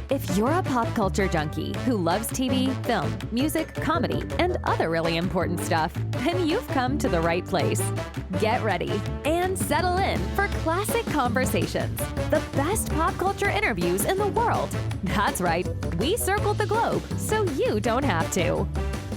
If you're a pop culture junkie who loves TV, film, music, comedy, and other really important stuff, then you've come to the right place. Get ready and settle in for Classic Conversations, the best pop culture interviews in the world. That's right, we circled the globe so you don't have to.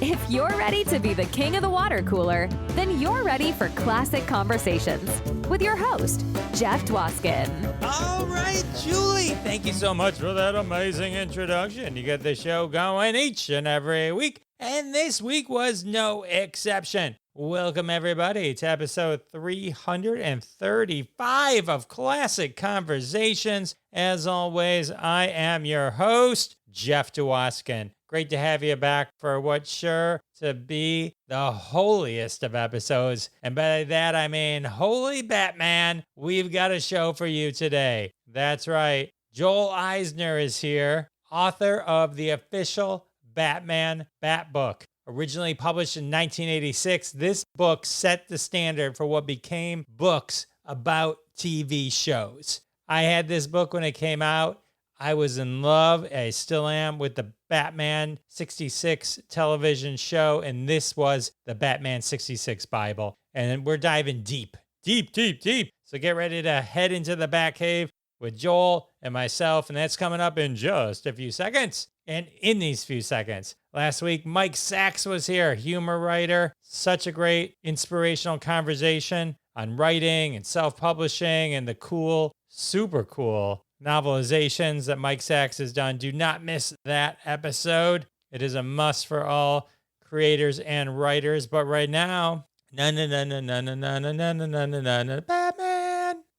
If you're ready to be the king of the water cooler, then you're ready for Classic Conversations with your host, Jeff Dwoskin. All right, Julie, thank you so much for that amazing introduction. You get the show going each and every week, and this week was no exception. Welcome, everybody, to episode 335 of Classic Conversations. As always, I am your host, Jeff Dwoskin. Great to have you back for what's sure to be the holiest of episodes. And by that, I mean, holy Batman, we've got a show for you today. That's right. Joel Eisner is here, author of the official Batman Batbook. Originally published in 1986, this book set the standard for what became books about TV shows. I had this book when it came out. I was in love, I still am, with the Batman 66 television show, and this was the Batman 66 Bible. And we're diving deep. So get ready to head into the Batcave with Joel and myself, and that's coming up in just a few seconds. And in these few seconds, last week, Mike Sachs was here, humor writer. Such a great inspirational conversation on writing and self-publishing and the cool, super cool novelizations that Mike Sachs has done. Do not miss that episode. It is a must for all creators and writers. But right now, Batman.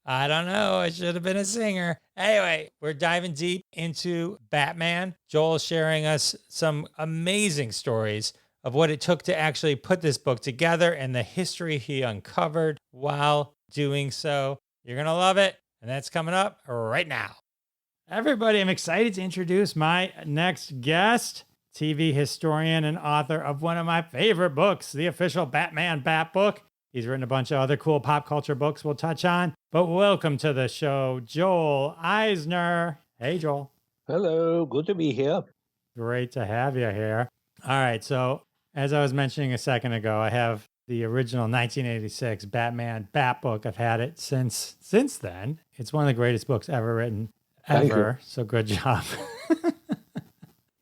I don't know. I should have been a singer. Anyway, we're diving deep into Batman. Joel is sharing us some amazing stories of what it took to actually put this book together and the history he uncovered while doing so. You're going to love it. And that's coming up right now. Everybody, I'm excited to introduce my next guest, TV historian and author of one of my favorite books, the official Batman Batbook. He's written a bunch of other cool pop culture books we'll touch on. But welcome to the show, Joel Eisner. Hey, Joel. Hello, good to be here. Great to have you here. All right, so as I was mentioning a second ago, I have the original 1986 Batman Batbook. I've had it since then. It's one of the greatest books ever written, ever. So good job.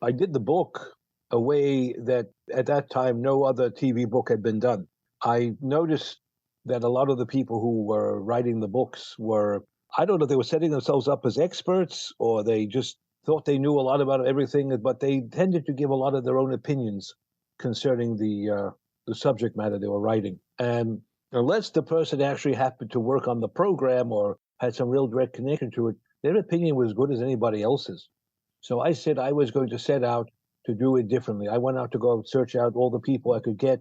I did the book a way that at that time no other TV book had been done. I noticed that a lot of the people who were writing the books were, I don't know, they were setting themselves up as experts or they just thought they knew a lot about everything, but they tended to give a lot of their own opinions concerning the subject matter they were writing. And unless the person actually happened to work on the program or had some real direct connection to it, their opinion was as good as anybody else's. So I said I was going to set out to do it differently. I went out to go search out all the people I could get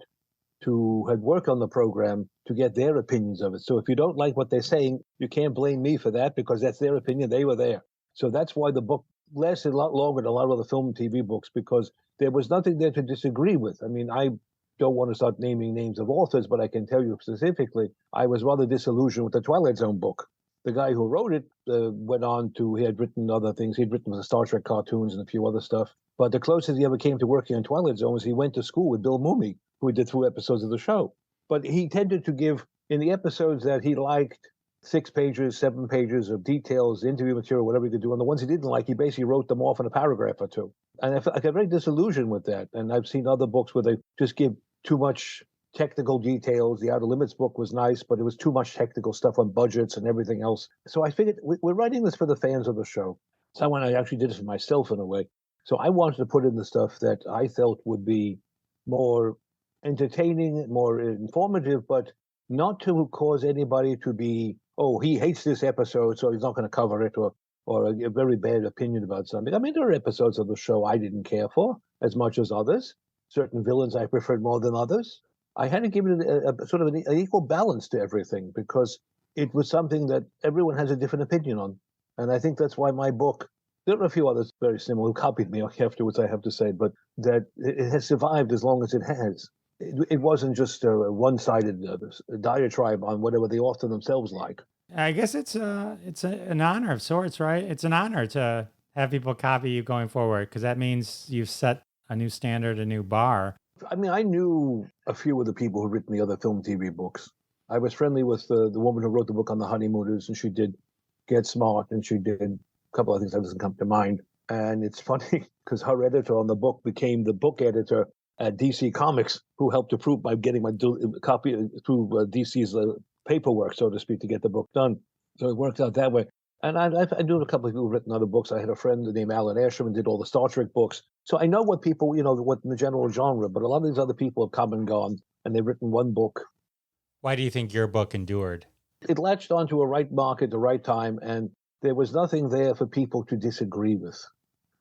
to had worked on the program to get their opinions of it. So if you don't like what they're saying, you can't blame me for that because that's their opinion. They were there. So that's why the book lasted a lot longer than a lot of the film and TV books because there was nothing there to disagree with. I mean, I don't want to start naming names of authors, but I can tell you specifically, I was rather disillusioned with the Twilight Zone book. The guy who wrote it went on to, he had written other things. He'd written the Star Trek cartoons and a few other stuff. But the closest he ever came to working on Twilight Zone was he went to school with Bill Mumy, who did 2 episodes of the show. But he tended to give, in the episodes that he liked, 6 pages, 7 pages of details, interview material, whatever he could do. And the ones he didn't like, he basically wrote them off in a paragraph or 2. And I got very disillusioned with that. And I've seen other books where they just give too much technical details. The Outer Limits book was nice, but it was too much technical stuff on budgets and everything else. So I figured we're writing this for the fans of the show. So when I actually did it for myself in a way. So I wanted to put in the stuff that I felt would be more entertaining, more informative, but not to cause anybody to be, oh, he hates this episode, so he's not going to cover it, or a very bad opinion about something. I mean, there are episodes of the show I didn't care for as much as others. Certain villains I preferred more than others. I had to give it a sort of an equal balance to everything because it was something that everyone has a different opinion on. And I think that's why my book, there are a few others very similar who copied me afterwards, I have to say, but that it has survived as long as it has. It wasn't just a one-sided diatribe on whatever the author themselves like. I guess it's an honor of sorts, right? It's an honor to have people copy you going forward? Because that means you've set a new standard, a new bar. I mean, I knew a few of the people who'd written the other film TV books. I was friendly with the woman who wrote the book on the Honeymooners, and she did Get Smart, and she did a couple of things that doesn't come to mind. And it's funny because her editor on the book became the book editor at DC Comics, who helped approve by getting my copy through DC's paperwork, so to speak, to get the book done. So it worked out that way. And I knew a couple of people who've written other books. I had a friend named Alan Asherman, did all the Star Trek books. So I know what people, what in the general genre, but a lot of these other people have come and gone, and they've written one book. Why do you think your book endured? It latched onto a right market, the right time, and there was nothing there for people to disagree with.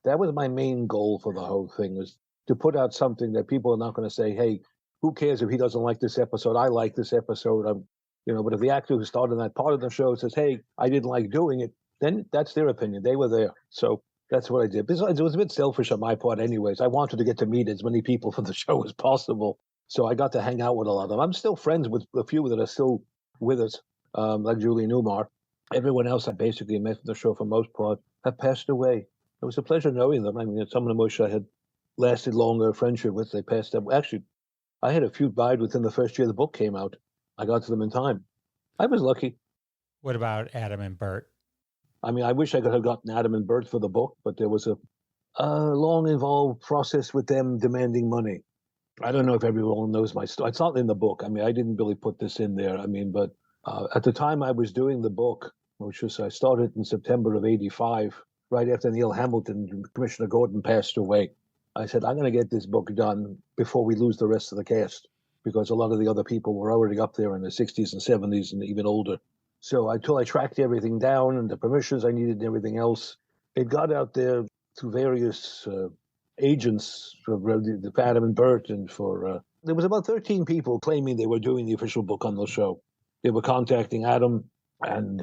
That was my main goal for the whole thing, was to put out something that people are not going to say, hey, who cares if he doesn't like this episode? I like this episode. But if the actor who starred in that part of the show says, hey, I didn't like doing it, then that's their opinion. They were there. So that's what I did. Besides, it was a bit selfish on my part anyways. I wanted to get to meet as many people for the show as possible. So I got to hang out with a lot of them. I'm still friends with a few that are still with us, like Julie Newmar. Everyone else I basically met for the show for the most part have passed away. It was a pleasure knowing them. I mean, some of them wish I had lasted longer friendship with. They passed up. Actually, I had a few died within the first year the book came out. I got to them in time. I was lucky. What about Adam and Burt? I mean, I wish I could have gotten Adam and Burt for the book, but there was a long, involved process with them demanding money. I don't know if everyone knows my story. It's not in the book. I mean, I didn't really put this in there. I mean, but at the time I was doing the book, which was I started in September of '85, right after Neil Hamilton and Commissioner Gordon passed away. I said, I'm going to get this book done before we lose the rest of the cast, because a lot of the other people were already up there in the 60s and 70s and even older. So until I tracked everything down and the permissions I needed and everything else, it got out there through various agents for Adam and Burt, and there was about 13 people claiming they were doing the official book on the show. They were contacting Adam and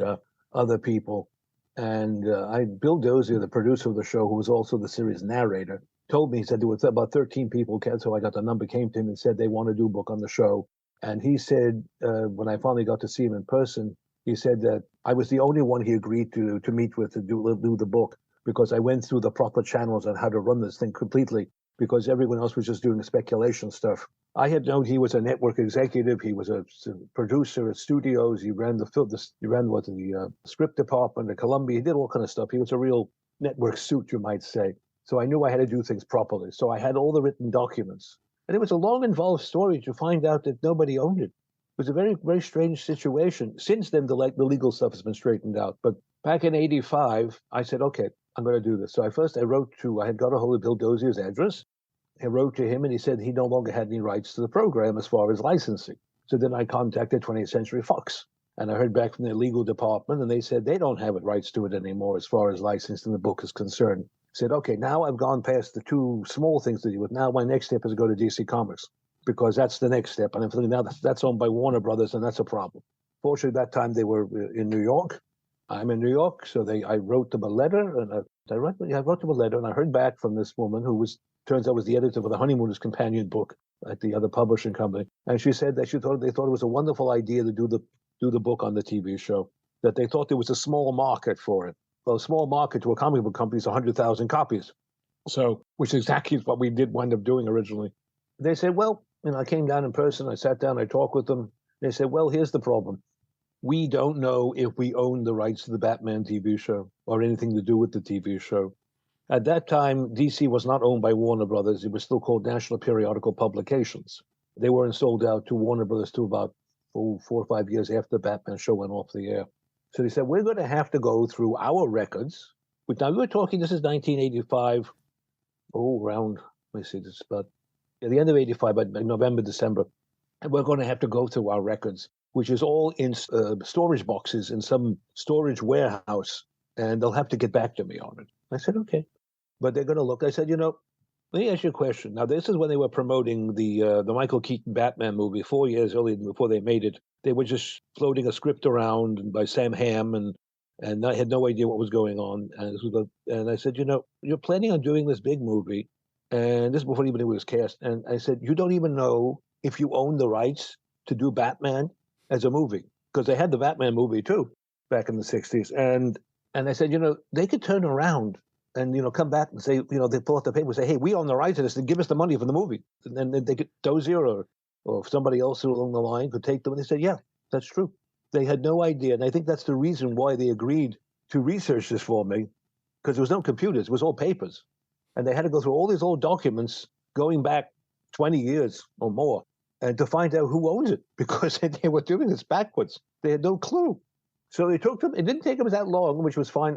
other people. And Bill Dozier, the producer of the show, who was also the series narrator, told me, he said there was about 13 people. So I got the number, came to him and said they want to do a book on the show. And he said, when I finally got to see him in person, he said that I was the only one he agreed to meet with to do the book, because I went through the proper channels on how to run this thing completely, because everyone else was just doing the speculation stuff. I had known he was a network executive. He was a producer at studios. He ran the script department at Columbia. He did all kind of stuff. He was a real network suit, you might say. So I knew I had to do things properly. So I had all the written documents. And it was a long, involved story to find out that nobody owned it. It was a very, very strange situation. Since then, the legal stuff has been straightened out. But back in '85, I said, okay, I'm going to do this. So I had got a hold of Bill Dozier's address. I wrote to him, and he said he no longer had any rights to the program as far as licensing. So then I contacted 20th Century Fox, and I heard back from their legal department, and they said they don't have rights to it anymore as far as licensing the book is concerned. I said, okay, now I've gone past the two small things to deal with. Now my next step is to go to DC Comics, because that's the next step. And I'm thinking now that's owned by Warner Brothers, and that's a problem. Fortunately, that time they were in New York. I'm in New York, so I wrote them a letter, and I wrote them a letter, and I heard back from this woman who turns out was the editor of the Honeymooners companion book at the other publishing company, and she said that they thought it was a wonderful idea to do the book on the TV show, that they thought there was a small market for it. Well, a small market to a comic book company is 100,000 copies, so which exactly is what we did wind up doing originally. They said, well, I came down in person, I sat down, I talked with them. They said, well, here's the problem. We don't know if we own the rights to the Batman TV show or anything to do with the TV show. At that time, DC was not owned by Warner Brothers. It was still called National Periodical Publications. They weren't sold out to Warner Brothers till about 4 or 5 years after the Batman show went off the air. So they said, we're going to have to go through our records. But now we're talking, this is 1985, around, let me see, this is about at the end of '85, but November, December. And we're going to have to go through our records, which is all in storage boxes in some storage warehouse, and they'll have to get back to me on it. I said, okay. But they're going to look. I said, let me ask you a question. Now, this is when they were promoting the Michael Keaton Batman movie 4 years earlier before they made it. They were just floating a script around by Sam Hamm, and I had no idea what was going on. And I said, you're planning on doing this big movie, and this is before even it was cast. And I said, you don't even know if you own the rights to do Batman as a movie, because they had the Batman movie too back in the '60s. And I said, they could turn around and come back and say, they pull out the paper and say, hey, we own the rights to this, and give us the money for the movie. And then they could Dozier or somebody else along the line could take them. And they said, yeah, that's true. They had no idea. And I think that's the reason why they agreed to research this for me, because there was no computers. It was all papers. And they had to go through all these old documents going back 20 years or more and to find out who owns it, because they were doing this backwards. They had no clue. So it didn't take them that long, which was fine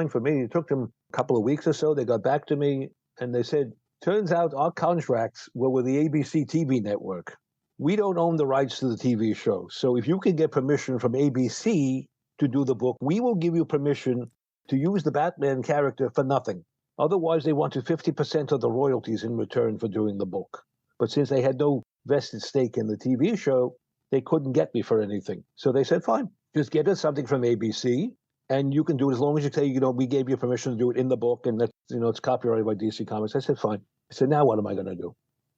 for me. It took them a couple of weeks or so. They got back to me and they said, turns out our contracts were with the ABC TV network. We don't own the rights to the TV show. So if you can get permission from ABC to do the book, we will give you permission to use the Batman character for nothing. Otherwise, they wanted 50% of the royalties in return for doing the book. But since they had no vested stake in the TV show, they couldn't get me for anything. So they said, fine, just get us something from ABC, and you can do it as long as you say, we gave you permission to do it in the book, and that's, it's copyrighted by DC Comics. I said, fine. I said, now what am I going to do?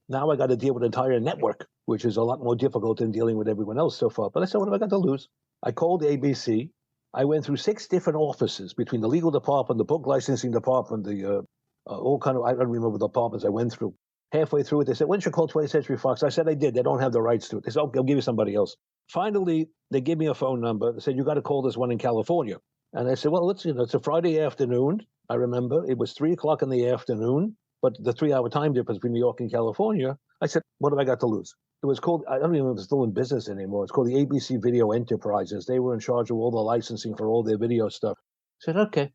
Now I got to deal with an entire network, which is a lot more difficult than dealing with everyone else so far. But I said, what have I got to lose? I called ABC. I went through 6 different offices between the legal department, the book licensing department, the all kind of, I don't remember the departments I went through. Halfway through it, they said, why don't you call 20th Century Fox? I said, I did. They don't have the rights to it. They said, okay, I'll give you somebody else. Finally, they gave me a phone number. They said, you got to call this one in California. And I said, well, it's a Friday afternoon. I remember it was 3:00 in the afternoon, but the 3-hour time difference between New York and California. I said, what have I got to lose? It was called, I don't even know if it's still in business anymore. It's called the ABC Video Enterprises. They were in charge of all the licensing for all their video stuff. I said, okay.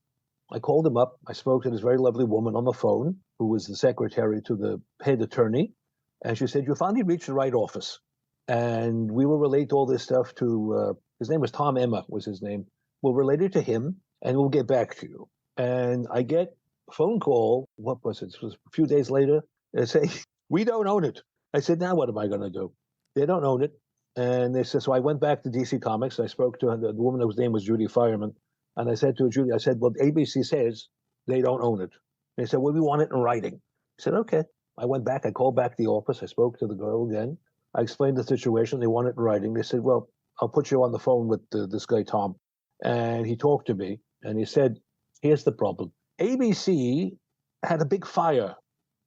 I called them up. I spoke to this very lovely woman on the phone, who was the secretary to the head attorney. And she said, you finally reached the right office. And we will relate all this stuff to, his name was Tom Emma, was his name. We'll relate it to him, and we'll get back to you. And I get a phone call, what was it? It was a few days later. They say, we don't own it. I said, now what am I going to do? They don't own it. And they said, so I went back to DC Comics. I spoke to her, the woman whose name was Judy Fireman. And I said to her, Judy, I said, well, ABC says they don't own it. They said, well, we want it in writing. I said, okay. I went back. I called back the office. I spoke to the girl again. I explained the situation. They want it in writing. They said, well, I'll put you on the phone with this guy, Tom. And he talked to me. And he said, here's the problem. ABC had a big fire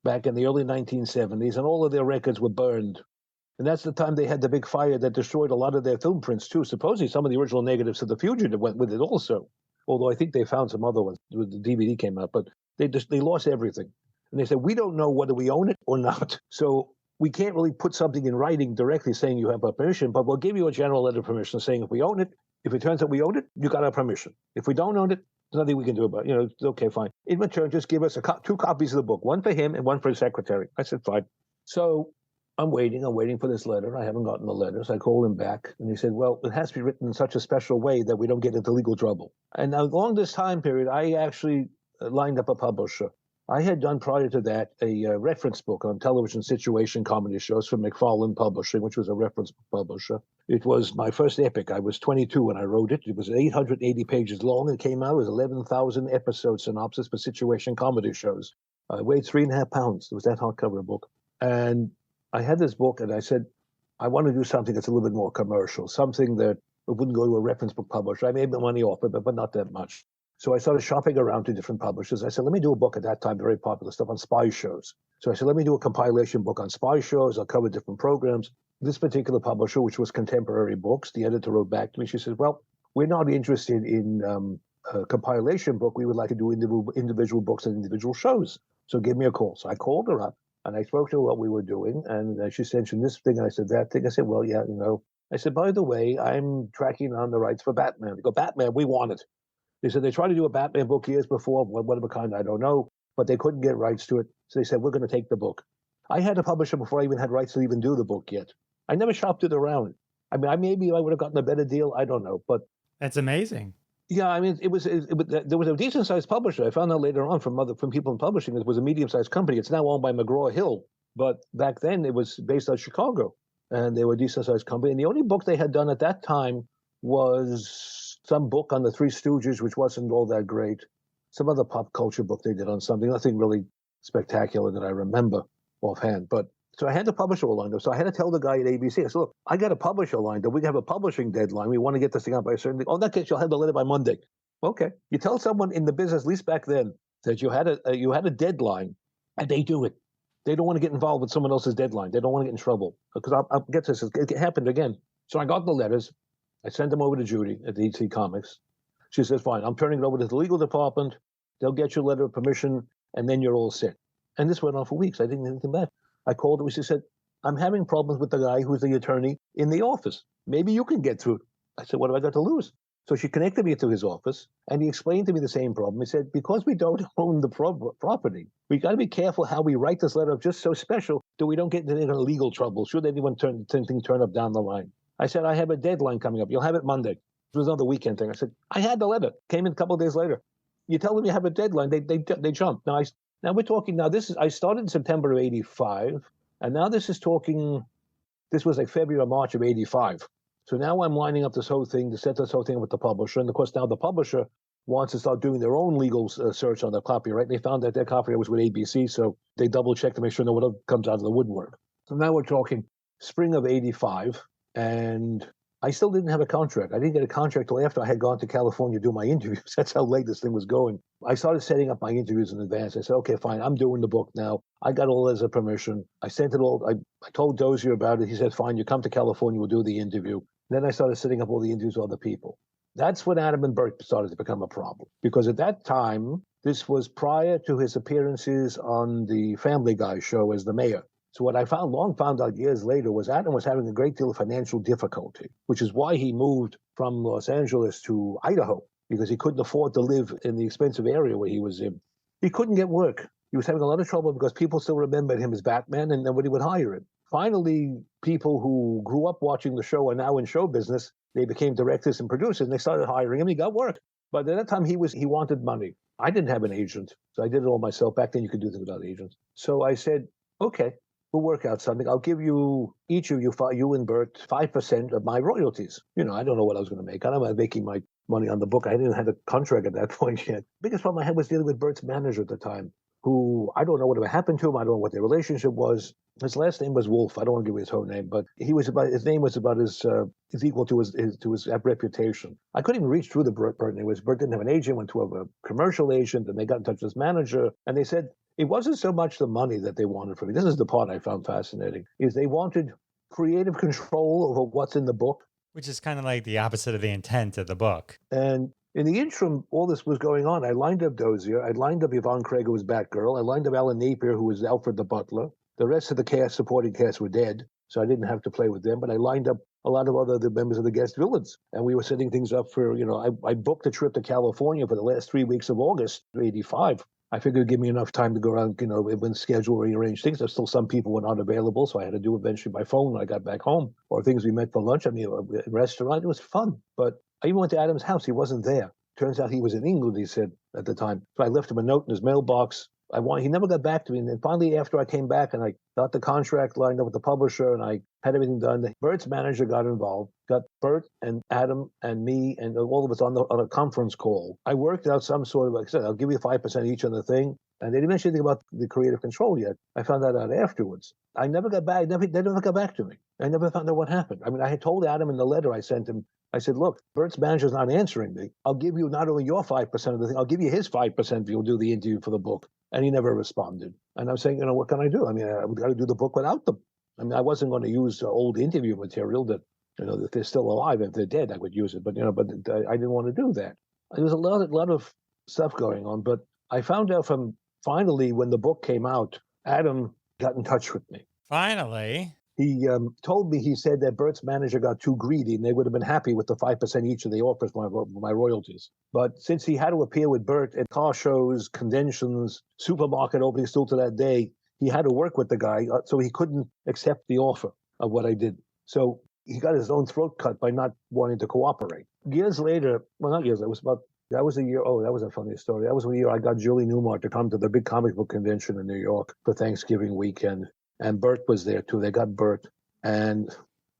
back in the early 1970s, and all of their records were burned. And that's the time they had the big fire that destroyed a lot of their film prints, too. Supposedly, some of the original negatives of The Fugitive went with it also. Although I think they found some other ones when the DVD came out. But they lost everything. And they said, we don't know whether we own it or not. So we can't really put something in writing directly saying you have our permission, but we'll give you a general letter of permission saying if we own it, if it turns out we own it, you got our permission. If we don't own it, there's nothing we can do about it. Okay, fine. In return, just give us 2 copies of the book, one for him and one for his secretary. I said, fine. So I'm waiting for this letter. I haven't gotten the letter. So I called him back and he said, well, it has to be written in such a special way that we don't get into legal trouble. And now along this time period, I actually lined up a publisher. I had done prior to that a reference book on television situation comedy shows from McFarlane Publishing, which was a reference book publisher. It was my first epic. I was 22 when I wrote it. It was 880 pages long. It came out. It was 11,000 episode synopsis for situation comedy shows. I weighed 3.5 pounds. It was that hardcover book. And I had this book and I said, I want to do something that's a little bit more commercial, something that wouldn't go to a reference book publisher. I made the money off it, but not that much. So I started shopping around to different publishers. I said, let me do a book at that time, very popular stuff on spy shows. So I said, let me do a compilation book on spy shows. I'll cover different programs. This particular publisher, which was Contemporary Books, the editor wrote back to me. She said, well, we're not interested in a compilation book. We would like to do individual books and individual shows. So give me a call. So I called her up and I spoke to her what we were doing. And she mentioned this thing. And I said, that thing. I said, well, yeah, I said, by the way, I'm tracking on the rights for Batman. They go, Batman, we want it. They said they tried to do a Batman book years before, whatever kind, I don't know, but they couldn't get rights to it. So they said, we're going to take the book. I had a publisher before I even had rights to even do the book yet. I never shopped it around. I mean, maybe I would have gotten a better deal. I don't know. But that's amazing. Yeah, I mean, there was a decent sized publisher. I found out later on from people in publishing, it was a medium sized company. It's now owned by McGraw-Hill. But back then it was based out of Chicago. And they were a decent sized company. And the only book they had done at that time was some book on the Three Stooges, which wasn't all that great. Some other pop culture book they did on something, nothing really spectacular that I remember offhand. But so I had the publisher lined up. So I had to tell the guy at ABC, I said, look, I got a publisher lined up. We have a publishing deadline. We want to get this thing out by a certain day. Oh, in that case, you'll have the letter by Monday. Okay. You tell someone in the business, at least back then, that you had a deadline, and they do it. They don't want to get involved with someone else's deadline. They don't want to get in trouble. Because I'll get this. It happened again. So I got the letters. I sent them over to Judy at the EC Comics. She says, fine, I'm turning it over to the legal department. They'll get you a letter of permission, and then you're all set. And this went on for weeks. I didn't get anything back. I called her. She said, I'm having problems with the guy who's the attorney in the office. Maybe you can get through. I said, what have I got to lose? So she connected me to his office, and he explained to me the same problem. He said, because we don't own the property, we got to be careful how we write this letter up just so special that we don't get into legal trouble should anyone turn up down the line. I said, I have a deadline coming up. You'll have it Monday. It was another weekend thing. I said, I had the letter. Came in a couple of days later. You tell them you have a deadline. They jump. Now we're talking. Now I started in September of '85, and now this was like February or March of '85. So now I'm lining up this whole thing to set this whole thing with the publisher, and of course now the publisher wants to start doing their own legal search on the copyright. They found that their copyright was with ABC, so they double check to make sure no one comes out of the woodwork. So now we're talking spring of '85, and I still didn't have a contract. I didn't get a contract till after I had gone to California to do my interviews. That's how late this thing was going. I started setting up my interviews in advance. I said, okay, fine, I'm doing the book now. I got all letters of permission. I sent it all. I told Dozier about it. He said, fine, you come to California, we'll do the interview. Then I started setting up all the interviews with other people. That's when Adam and Burt started to become a problem. Because at that time, this was prior to his appearances on the Family Guy show as the mayor. So what I long found out years later was Adam was having a great deal of financial difficulty, which is why he moved from Los Angeles to Idaho, because he couldn't afford to live in the expensive area where he was in. He couldn't get work. He was having a lot of trouble because people still remembered him as Batman, and nobody would hire him. Finally, people who grew up watching the show are now in show business. They became directors and producers, and they started hiring him. He got work. But at that time, he wanted money. I didn't have an agent, so I did it all myself. Back then, you could do things without agents. So I said, okay, we'll work out something. I'll give you, each of you, you and Burt, 5% of my royalties. I don't know what I was going to make. I don't know, making my money on the book. I didn't have a contract at that point yet. Biggest problem I had was dealing with Burt's manager at the time, who I don't know whatever happened to him. I don't know what their relationship was. His last name was Wolf. I don't want to give you his whole name, but his name was about is equal to his reputation. I couldn't even reach through the Burt name. Burt didn't have an agent, went to a commercial agent, and they got in touch with his manager, and they said it wasn't so much the money that they wanted from me. This is the part I found fascinating, is they wanted creative control over what's in the book. Which is kind of like the opposite of the intent of the book. And in the interim, all this was going on. I lined up Dozier. I lined up Yvonne Craig, who was Batgirl. I lined up Alan Napier, who was Alfred the Butler. The rest of the supporting cast were dead, so I didn't have to play with them. But I lined up a lot of the members of the guest villains. And we were setting things up for, I booked a trip to California for the last 3 weeks of August, '85. I figured it'd give me enough time to go around, when schedule, rearrange things. There's still some people were not available, so I had to do eventually by phone when I got back home, or things we met for lunch. A restaurant. It was fun. But I even went to Adam's house. He wasn't there. Turns out he was in England, he said, at the time. So I left him a note in his mailbox. He never got back to me. And then finally, after I came back and I got the contract lined up with the publisher and I had everything done, Burt's manager got involved, got Burt and Adam and me and all of us on a conference call. I worked out some sort of, like I said, I'll give you 5% each on the thing. And they didn't mention anything about the creative control yet. I found that out afterwards. I never got back. They never got back to me. I never found out what happened. I had told Adam in the letter I sent him, I said, look, Burt's manager's not answering me. I'll give you not only your 5% of the thing, I'll give you his 5% if you'll do the interview for the book. And he never responded. And I'm saying, what can I do? I've got to do the book without them. I wasn't going to use old interview material that, that they're still alive. If they're dead, I would use it. But, but I didn't want to do that. There was a lot of stuff going on. But I found out finally, when the book came out, Adam got in touch with me. Finally? He told me, he said that Burt's manager got too greedy and they would have been happy with the 5% each of the offers for my royalties. But since he had to appear with Burt at car shows, conventions, supermarket openings still to that day, he had to work with the guy, so he couldn't accept the offer of what I did. So he got his own throat cut by not wanting to cooperate. Years later, well, not years, that was a year, that was a funny story. That was a year I got Julie Newmar to come to the big comic book convention in New York for Thanksgiving weekend. And Burt was there too. They got Burt. And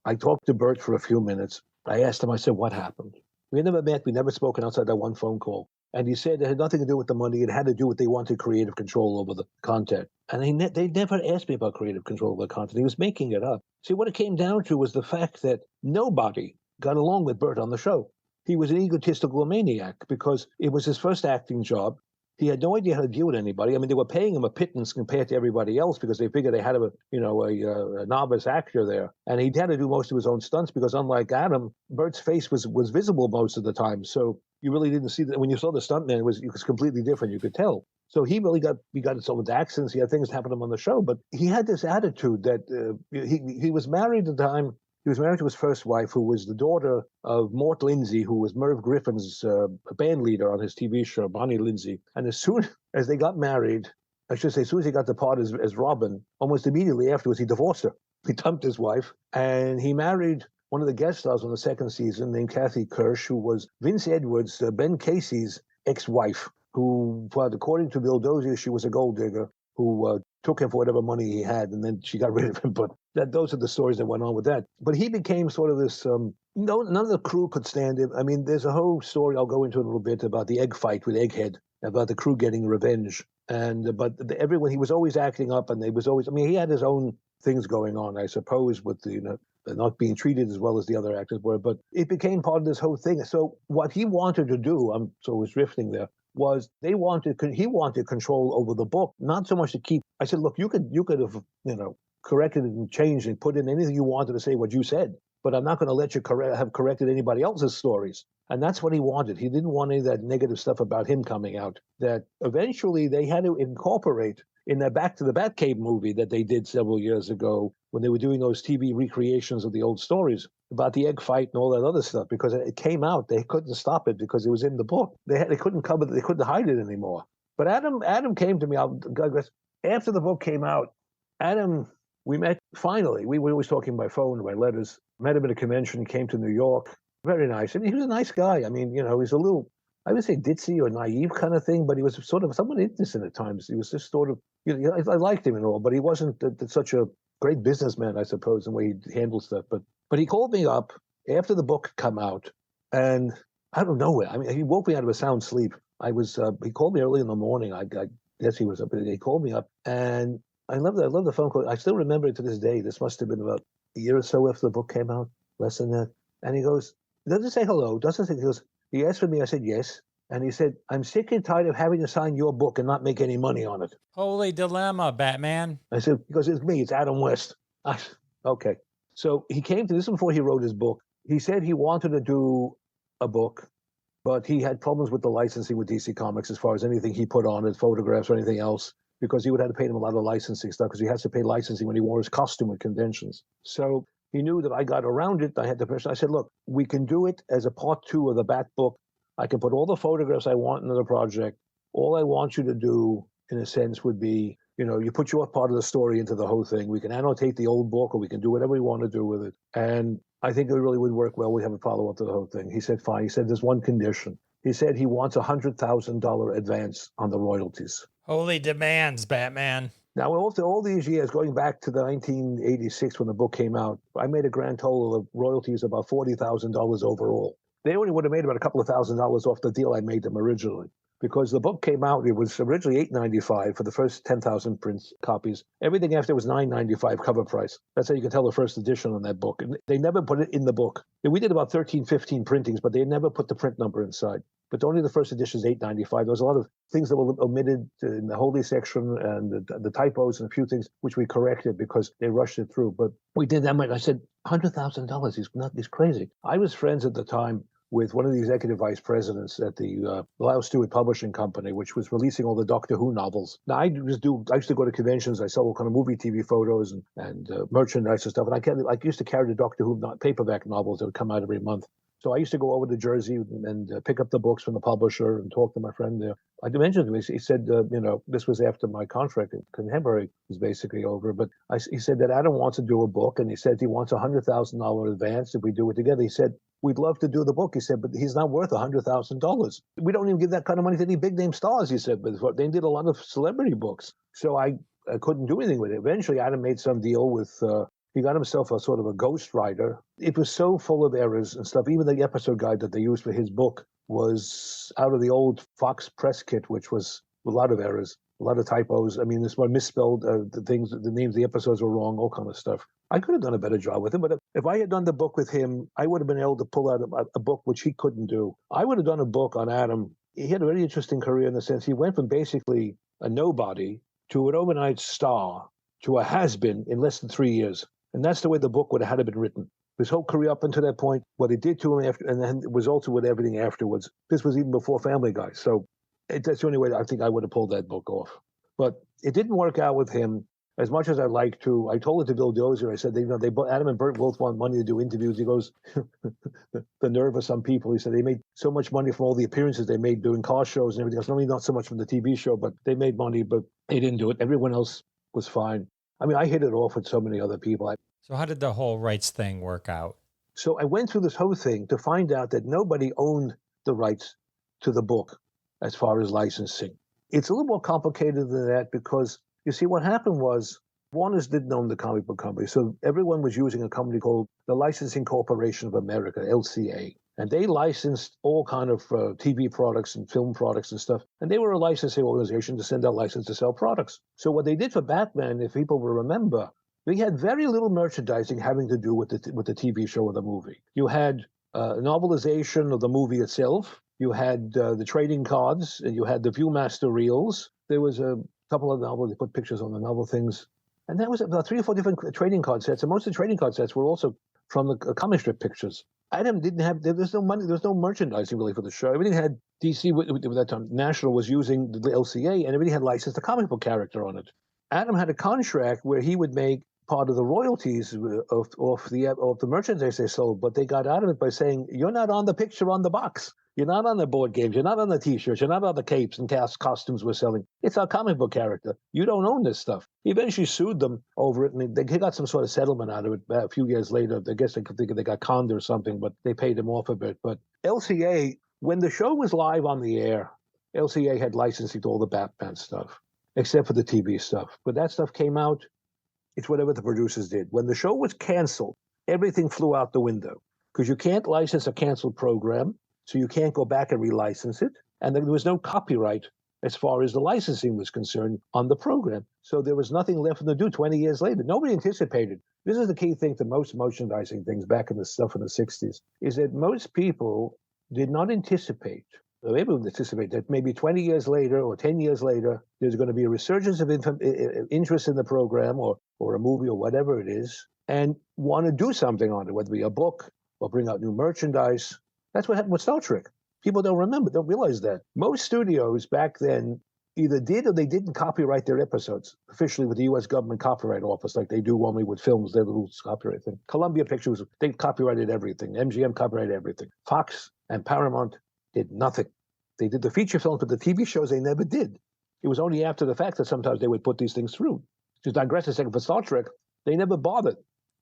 I talked to Burt for a few minutes. I asked him, I said, what happened? We never met. We never spoken outside that one phone call. And he said it had nothing to do with the money. It had to do with they wanted creative control over the content. And they never asked me about creative control over the content. He was making it up. See, what it came down to was the fact that nobody got along with Burt on the show. He was an egotistical maniac because it was his first acting job. He had no idea how to deal with anybody. I mean, they were paying him a pittance compared to everybody else because they figured they had a novice actor there, and he had to do most of his own stunts because, unlike Adam, Burt's face was visible most of the time. So you really didn't see that when you saw the stuntman. It was completely different. You could tell. So he got some with accents. He had things happen to him on the show, but he had this attitude that he was married at the time. He was married to his first wife, who was the daughter of Mort Lindsay, who was Merv Griffin's band leader on his TV show, Bonnie Lindsay. And as soon as they got married, I should say, as soon as he got the part as Robin, almost immediately afterwards, he divorced her. He dumped his wife, and he married one of the guest stars on the second season named Kathy Kirsch, who was Vince Edwards, Ben Casey's ex-wife, who, well, according to Bill Dozier, she was a gold digger who took him for whatever money he had, and then she got rid of him. But those are the stories that went on with that. But he became sort of this, none of the crew could stand him. I mean, there's a whole story I'll go into in a little bit about the egg fight with Egghead, about the crew getting revenge. But everyone, he was always acting up, and he had his own things going on, I suppose, with the not being treated as well as the other actors were. But it became part of this whole thing. So what he wanted to do, I was drifting there, was he wanted control over the book, not so much to keep. I said, look, you could have corrected it and changed and put in anything you wanted to say what you said, but I'm not going to let you have corrected anybody else's stories. And that's what he wanted. He didn't want any of that negative stuff about him coming out. That eventually they had to incorporate in that Back to the Batcave movie that they did several years ago when they were doing those TV recreations of the old stories about the egg fight and all that other stuff, because it came out. They couldn't stop it because it was in the book. They couldn't cover it. They couldn't hide it anymore. But Adam came to me. After the book came out, Adam, we met finally. We were always talking by phone, by letters. Met him at a convention. He came to New York. Very nice. And he was a nice guy. I mean, he's a little, I would say ditzy or naive kind of thing, but he was sort of somewhat innocent at times. He was just sort of, I liked him and all, but he wasn't such a great businessman, I suppose, in the way he handled stuff. But he called me up after the book come out, and I don't know. I mean, he woke me out of a sound sleep. He called me early in the morning. I guess he was up. He called me up, and I love the phone call. I still remember it to this day. This must have been about a year or so after the book came out, less than that. And he goes, doesn't say hello, he asked for me. I said yes. And he said, I'm sick and tired of having to sign your book and not make any money on it. Holy dilemma, Batman. I said, because it's me, it's Adam West. Okay. So he came to this before he wrote his book. He said he wanted to do a book, but he had problems with the licensing with DC Comics as far as anything he put on it, photographs or anything else, because he would have to pay him a lot of licensing stuff because he has to pay licensing when he wore his costume at conventions. So he knew that I got around it. I had the person. I said, look, we can do it as a part 2 of the Bat book. I can put all the photographs I want into the project. All I want you to do, in a sense, would be, you put your part of the story into the whole thing. We can annotate the old book, or we can do whatever we want to do with it. And I think it really would work well. We have a follow-up to the whole thing. He said, fine. He said, there's one condition. He said he wants $100,000 advance on the royalties. Holy demands, Batman. Now, after all these years, going back to the 1986 when the book came out, I made a grand total of royalties about $40,000 overall. They only would have made about a couple of $1,000s off the deal I made them originally. Because the book came out, it was originally $8.95 for the first 10,000 print copies. Everything after was $9.95 cover price. That's how you can tell the first edition on that book. And they never put it in the book. And we did about 13, 15 printings, but they never put the print number inside. But only the first edition is $8.95. There was a lot of things that were omitted in the holy section and the typos and a few things which we corrected because they rushed it through. But we did that much. I said, $100,000. He's crazy. I was friends at the time with one of the executive vice presidents at the Lyle Stewart Publishing Company, which was releasing all the Doctor Who novels. Now, I used to go to conventions. I sell all kind of movie, TV photos and merchandise and stuff. And I used to carry the Doctor Who paperback novels that would come out every month. So I used to go over to Jersey and pick up the books from the publisher and talk to my friend there. I mentioned to him, he said, this was after my contract at Contemporary was basically over. But he said that Adam wants to do a book, and he said he wants $100,000 advance if we do it together. He said, we'd love to do the book. He said, but he's not worth $100,000. We don't even give that kind of money to any big name stars, he said. But they did a lot of celebrity books. So I couldn't do anything with it. Eventually, Adam made some deal with... he got himself a sort of a ghostwriter. It was so full of errors and stuff. Even the episode guide that they used for his book was out of the old Fox press kit, which was a lot of errors, a lot of typos. I mean, this one misspelled the names of the episodes were wrong, all kind of stuff. I could have done a better job with him, but if I had done the book with him, I would have been able to pull out a book which he couldn't do. I would have done a book on Adam he had a very interesting career in the sense he went from basically a nobody to an overnight star to a has-been in less than 3 years. And that's the way the book would have had to been written. His whole career up until that point, what it did to him after, and then it was also with everything afterwards. This was even before Family Guy. So that's the only way I think I would have pulled that book off. But it didn't work out with him as much as I'd like to. I told it to Bill Dozier. I said, Adam and Burt both want money to do interviews. He goes, the nerve of some people. He said they made so much money from all the appearances they made doing car shows and everything else. Not so much from the TV show, but they made money, but they didn't do it. Everyone else was fine. I mean, I hit it off with so many other people. So how did the whole rights thing work out? So I went through this whole thing to find out that nobody owned the rights to the book as far as licensing. It's a little more complicated than that because, you see, what happened was Warner's didn't own the comic book company. So everyone was using a company called the Licensing Corporation of America, LCA. And they licensed all kind of TV products and film products and stuff. And they were a licensing organization to send out license to sell products. So what they did for Batman, if people will remember, they had very little merchandising having to do with the TV show or the movie. You had a novelization of the movie itself. You had the trading cards, and you had the Viewmaster reels. There was a couple of novels. They put pictures on the novel things. And that was about 3 or 4 different trading card sets. And most of the trading card sets were also from the comic strip pictures. Adam didn't have, there's no money, there's no merchandising really for the show. Everything had DC, at that time, National was using the LCA, and everything had licensed a comic book character on it. Adam had a contract where he would make part of the royalties of the merchandise they sold, but they got out of it by saying, you're not on the picture on the box. You're not on the board games. You're not on the T-shirts. You're not on the capes and costumes we're selling. It's our comic book character. You don't own this stuff. He eventually sued them over it, and they got some sort of settlement out of it a few years later. I guess they could think they got conned or something, but they paid him off a bit. But LCA, when the show was live on the air, LCA had licensing to all the Batman stuff, except for the TV stuff. But that stuff came out. It's whatever the producers did. When the show was canceled, everything flew out the window because you can't license a canceled program. So you can't go back and relicense it. And there was no copyright as far as the licensing was concerned on the program. So there was nothing left to do 20 years later. Nobody anticipated. This is the key thing to most merchandising things back in the stuff in the 60s, is that most people did not anticipate, or maybe would anticipate that maybe 20 years later or 10 years later, there's going to be a resurgence of interest in the program or a movie or whatever it is, and want to do something on it, whether it be a book or bring out new merchandise. That's what happened with Star Trek. People don't realize that. Most studios back then either did or they didn't copyright their episodes officially with the U.S. government copyright office, like they do normally with films, their little copyright thing. Columbia Pictures, they copyrighted everything. MGM copyrighted everything. Fox and Paramount did nothing. They did the feature films, but the TV shows they never did. It was only after the fact that sometimes they would put these things through. To digress a second, for Star Trek, they never bothered.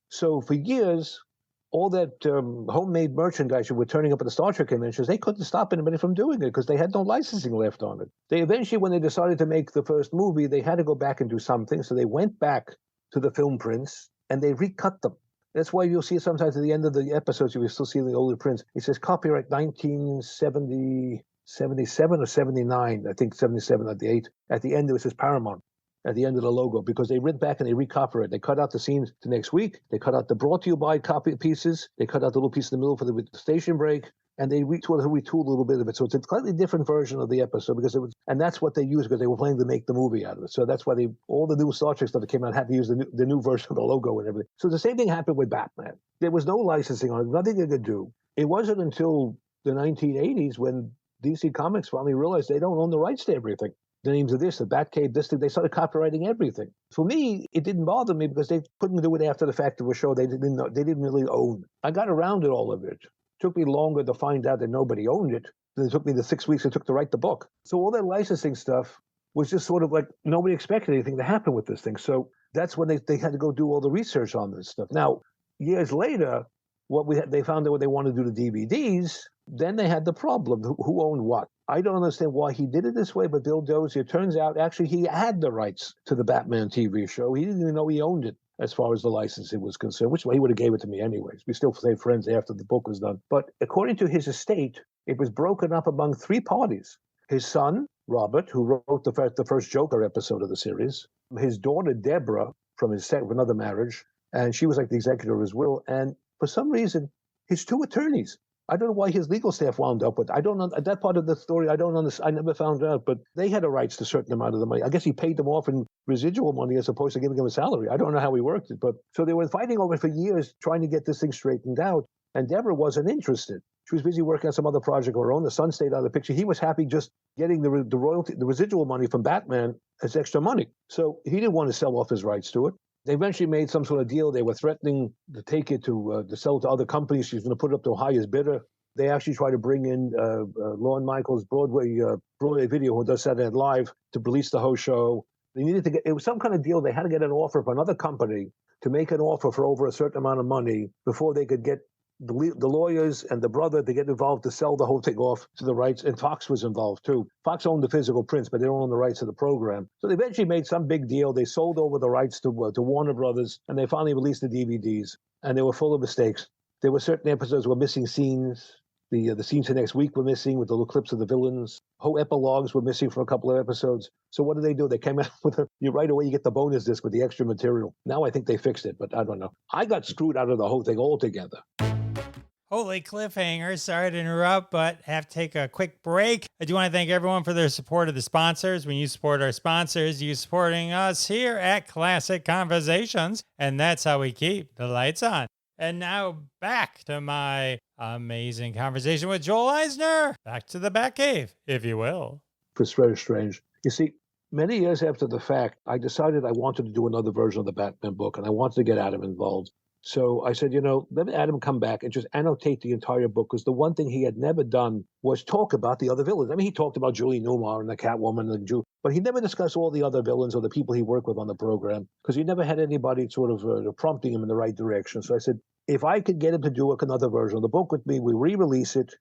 So for years, all that homemade merchandise that were turning up at the Star Trek conventions, they couldn't stop anybody from doing it because they had no licensing left on it. They eventually, when they decided to make the first movie, they had to go back and do something. So they went back to the film prints and they recut them. That's why you'll see sometimes at the end of the episodes, you will still see the older prints. It says copyright 1970, 77 or 79, I think 77 at the 8. At the end, it says Paramount at the end of the logo, because they went back and they recopyrighted. They cut out the scenes the next week. They cut out the brought to you by copy pieces. They cut out the little piece in the middle for the station break, and they retooled a little bit of it. So it's a slightly different version of the episode because it was, and that's what they used because they were planning to make the movie out of it. So that's why all the new Star Trek stuff that came out had to use the new version of the logo and everything. So the same thing happened with Batman. There was no licensing on it, nothing they could do. It wasn't until the 1980s when DC Comics finally realized they don't own the rights to everything. The names of this, the Batcave, this thing, they started copyrighting everything. For me, it didn't bother me because they couldn't do it after the fact of a show they didn't really own. I got around it all of it. It took me longer to find out that nobody owned it than it took me the 6 weeks it took to write the book. So all that licensing stuff was just sort of like nobody expected anything to happen with this thing. So that's when they had to go do all the research on this stuff. Now, years later, they found out what they wanted to do to DVDs. Then they had the problem, who owned what? I don't understand why he did it this way, but Bill Dozier, it turns out, actually, he had the rights to the Batman TV show. He didn't even know he owned it as far as the licensing was concerned, which he would have gave it to me anyways. We still stayed friends after the book was done. But according to his estate, it was broken up among 3 parties. His son, Robert, who wrote the first Joker episode of the series, his daughter, Deborah, from another marriage, and she was like the executor of his will, and for some reason, his 2 attorneys. I don't know why his legal staff wound up with. I don't know that part of the story. I don't understand. I never found out, but they had the rights to a certain amount of the money. I guess he paid them off in residual money as opposed to giving them a salary. I don't know how he worked it, but so they were fighting over it for years, trying to get this thing straightened out. And Deborah wasn't interested. She was busy working on some other project of her own. The son stayed out of the picture. He was happy just getting the royalty, the residual money from Batman as extra money. So he didn't want to sell off his rights to it. They eventually made some sort of deal. They were threatening to take it to sell it to other companies. She was going to put it up to the highest bidder. They actually tried to bring in Lorne Michaels, Broadway Video, who does Saturday Night Live, to release the whole show. They needed to get, it was some kind of deal. They had to get an offer from another company to make an offer for over a certain amount of money before they could get the lawyers and the brother to get involved to sell the whole thing off to the rights. And Fox was involved too. Fox owned the physical prints, but they don't own the rights to the program. So they eventually made some big deal. They sold over the rights to Warner Brothers, and they finally released the DVDs. And they were full of mistakes. There were certain episodes were missing scenes. The scenes for next week were missing with the little clips of the villains. Whole epilogues were missing for a couple of episodes. So what did? They came out with right away you get the bonus disc with the extra material. Now I think they fixed it, but I don't know. I got screwed out of the whole thing altogether. Holy cliffhanger. Sorry to interrupt, but have to take a quick break. I do want to thank everyone for their support of the sponsors. When you support our sponsors, you're supporting us here at Classic Conversations, and that's how we keep the lights on. And now back to my amazing conversation with Joel Eisner. Back to the Batcave, if you will. It's very strange. You see, many years after the fact, I decided I wanted to do another version of the Batman book, and I wanted to get Adam involved. So I said, let Adam come back and just annotate the entire book, because the one thing he had never done was talk about the other villains. I mean, he talked about Julie Newmar and the Catwoman and the Jew, but he never discussed all the other villains or the people he worked with on the program, because he never had anybody sort of prompting him in the right direction. So I said, if I could get him to do another version of the book with me, we re-release it,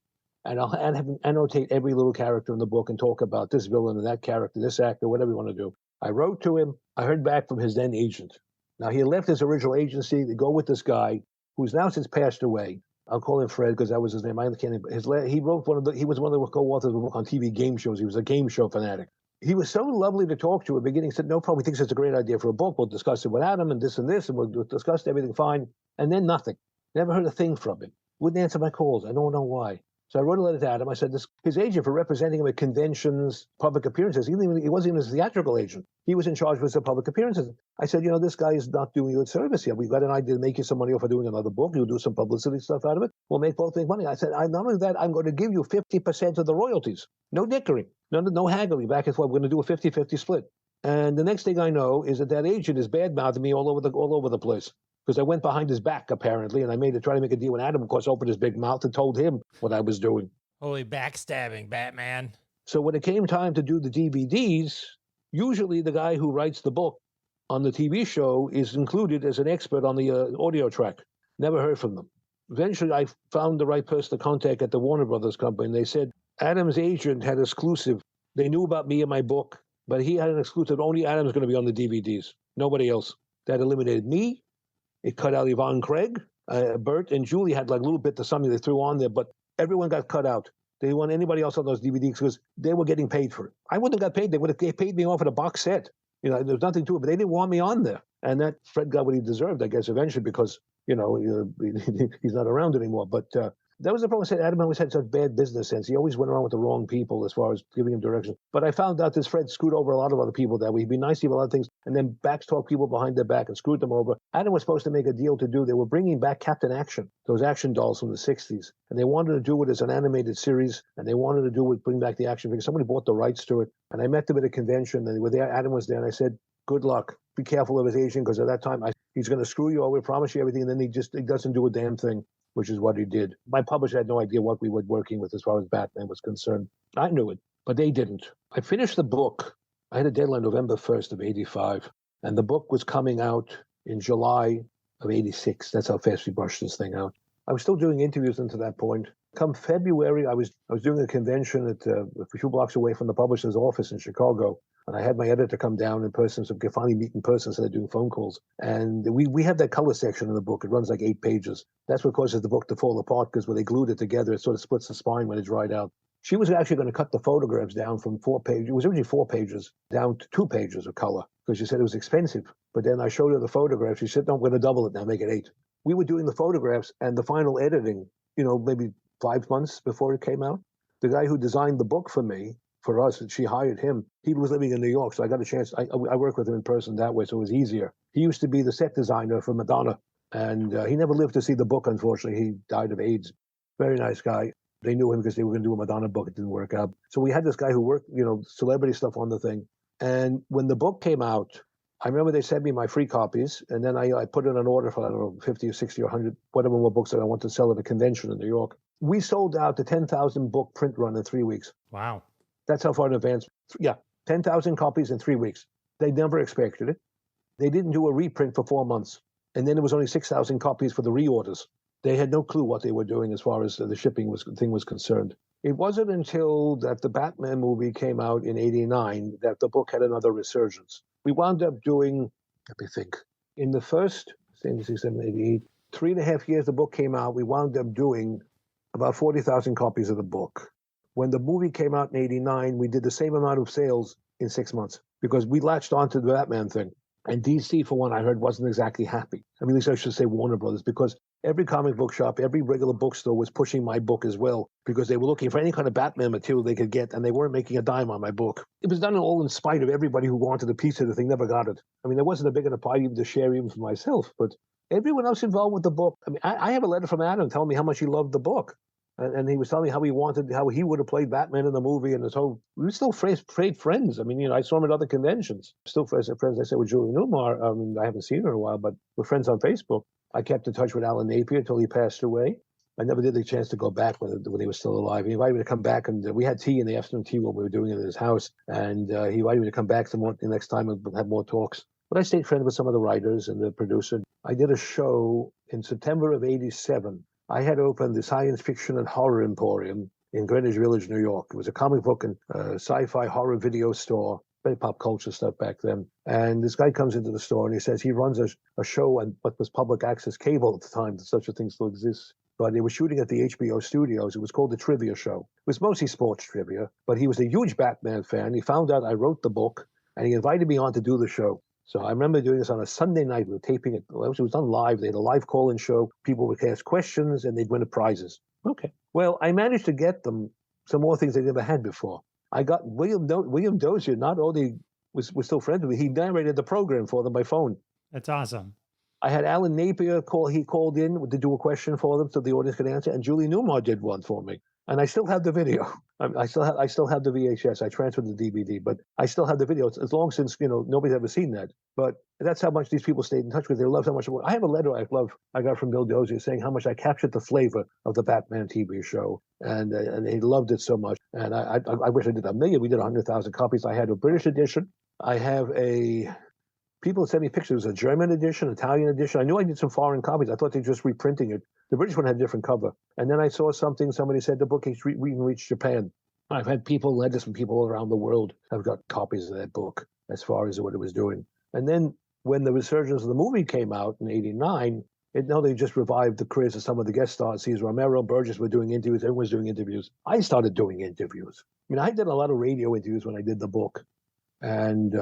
and I'll have him annotate every little character in the book and talk about this villain and that character, this actor, whatever you want to do. I wrote to him. I heard back from his then agent. Now, he left his original agency to go with this guy who's now since passed away. I'll call him Fred because that was his name. I can't. He wrote he was one of the co-authors of a book on TV game shows. He was a game show fanatic. He was so lovely to talk to at the beginning. He said, no problem. He thinks it's a great idea for a book. We'll discuss it with Adam and this, and we'll discuss everything fine. And then nothing. Never heard a thing from him. Wouldn't answer my calls. I don't know why. So I wrote a letter to Adam. I said, his agent for representing him at conventions, public appearances, he wasn't even his theatrical agent. He was in charge of his public appearances. I said, this guy is not doing you a service here. We've got an idea to make you some money off of doing another book. You'll do some publicity stuff out of it. We'll both make money. I said, not only that, I'm going to give you 50% of the royalties. No dickering. No haggling back and forth. We're going to do a 50-50 split. And the next thing I know is that agent is bad-mouthing me all over the place. Because I went behind his back, apparently, and I try to make a deal. And Adam, of course, opened his big mouth and told him what I was doing. Holy backstabbing, Batman. So when it came time to do the DVDs, usually the guy who writes the book on the TV show is included as an expert on the audio track. Never heard from them. Eventually, I found the right person to contact at the Warner Brothers company, and they said Adam's agent had exclusive. They knew about me and my book, but he had an exclusive. Only Adam's going to be on the DVDs. Nobody else. That eliminated me. It cut out Yvonne Craig, Burt, and Julie had like a little bit of something they threw on there, but everyone got cut out. They didn't want anybody else on those DVDs because they were getting paid for it. I wouldn't have got paid. They would have paid me off at a box set. There was nothing to it, but they didn't want me on there. And that Fred got what he deserved, I guess, eventually because, he's not around anymore. But that was the problem. I said Adam always had such bad business sense. He always went around with the wrong people as far as giving him direction. But I found out this Fred screwed over a lot of other people that way. He'd be nice to a lot of things and then backtalk people behind their back and screwed them over. Adam was supposed to make a deal to do. They were bringing back Captain Action, those action dolls from the 60s. And they wanted to do it as an animated series. And they wanted to do it, bring back the action figure. Somebody bought the rights to it. And I met them at a convention and they were there. Adam was there. And I said, good luck. Be careful of his agent because at that time, he's going to screw you over, promise you everything. And then he doesn't do a damn thing, which is what he did. My publisher had no idea what we were working with as far as Batman was concerned. I knew it, but they didn't. I finished the book. I had a deadline November 1st of 85, and the book was coming out in July of 86. That's how fast we brushed this thing out. I was still doing interviews until that point. Come February, I was doing a convention at a few blocks away from the publisher's office in Chicago. And I had my editor come down in person, so we could finally meet in person instead of doing phone calls. And we have that color section in the book. It runs like 8 pages. That's what causes the book to fall apart, because when they glued it together, it sort of splits the spine when it dried out. She was actually going to cut the photographs down from 4 pages. It was originally 4 pages down to 2 pages of color, because she said it was expensive. But then I showed her the photographs. She said, no, I'm going to double it now, make it 8. We were doing the photographs and the final editing, maybe 5 months before it came out. The guy who designed the book for us, she hired him. He was living in New York, so I got a chance. I worked with him in person that way, so it was easier. He used to be the set designer for Madonna, and he never lived to see the book, unfortunately. He died of AIDS. Very nice guy. They knew him because they were going to do a Madonna book. It didn't work out. So we had this guy who worked, celebrity stuff on the thing. And when the book came out, I remember they sent me my free copies, and then I put in an order for, I don't know, 50 or 60 or 100, whatever more books that I want to sell at a convention in New York. We sold out the 10,000 book print run in 3 weeks. Wow. That's how far in advance. Yeah, 10,000 copies in 3 weeks. They never expected it. They didn't do a reprint for 4 months. And then it was only 6,000 copies for the reorders. They had no clue what they were doing as far as the shipping thing was concerned. It wasn't until that the Batman movie came out in 89 that the book had another resurgence. We wound up doing, let me think, in the first, 87, 88, 3.5 years the book came out, we wound up doing about 40,000 copies of the book. When the movie came out in 89, we did the same amount of sales in 6 months because we latched onto the Batman thing. And DC, for one, I heard, wasn't exactly happy. I mean, at least I should say Warner Brothers, because every comic book shop, every regular bookstore was pushing my book as well, because they were looking for any kind of Batman material they could get, and they weren't making a dime on my book. It was done all in spite of everybody who wanted a piece of the thing, never got it. I mean, there wasn't a big enough pie even to share even for myself, but everyone else involved with the book. I mean, I have a letter from Adam telling me how much he loved the book. And he was telling me how he would have played Batman in the movie, and we were still great friends. I mean, I saw him at other conventions. Still friends. I said with Julie Newmar. I mean, I haven't seen her in a while, but we're friends on Facebook. I kept in touch with Alan Napier until he passed away. I never did the chance to go back when he was still alive. He invited me to come back, and we had tea in the afternoon tea when we were doing it at his house. And he invited me to come back the next time and have more talks. But I stayed friends with some of the writers and the producer. I did a show in September of '87. I had opened the Science Fiction and Horror Emporium in Greenwich Village, New York. It was a comic book and sci-fi horror video store, very pop culture stuff back then. And this guy comes into the store and he says he runs a show on what was public access cable at the time, that such a thing still exists. But they were shooting at the HBO studios. It was called The Trivia Show. It was mostly sports trivia, but he was a huge Batman fan. He found out I wrote the book, and he invited me on to do the show. So I remember doing this on a Sunday night. We were taping it. It was done live. They had a live call-in show. People would ask questions, and they'd win the prizes. Okay. Well, I managed to get them some more things they never had before. I got William Dozier, not only was still friends with me, he narrated the program for them by phone. That's awesome. I had Alan Napier he called in to do a question for them so the audience could answer, and Julie Newmar did one for me. And I still have the video. I still have the VHS. I transferred the DVD, but I still have the video. It's long since, nobody's ever seen that. But that's how much these people stayed in touch with. They loved how much. I have a letter I got from Bill Dozier saying how much I captured the flavor of the Batman TV show, and he loved it so much. And I wish I did 1 million. We did 100,000 copies. I had a British edition. I have people sent me pictures, a German edition, Italian edition. I knew I did some foreign copies. I thought they were just reprinting it. The British one had a different cover. And then I saw somebody said the book has reached Japan. I've had letters from people all around the world have got copies of that book as far as what it was doing. And then when the resurgence of the movie came out in '89, they just revived the careers of some of the guest stars. Cesar Romero, Burgess were doing interviews. Everyone was doing interviews. I started doing interviews. I mean, I did a lot of radio interviews when I did the book. And,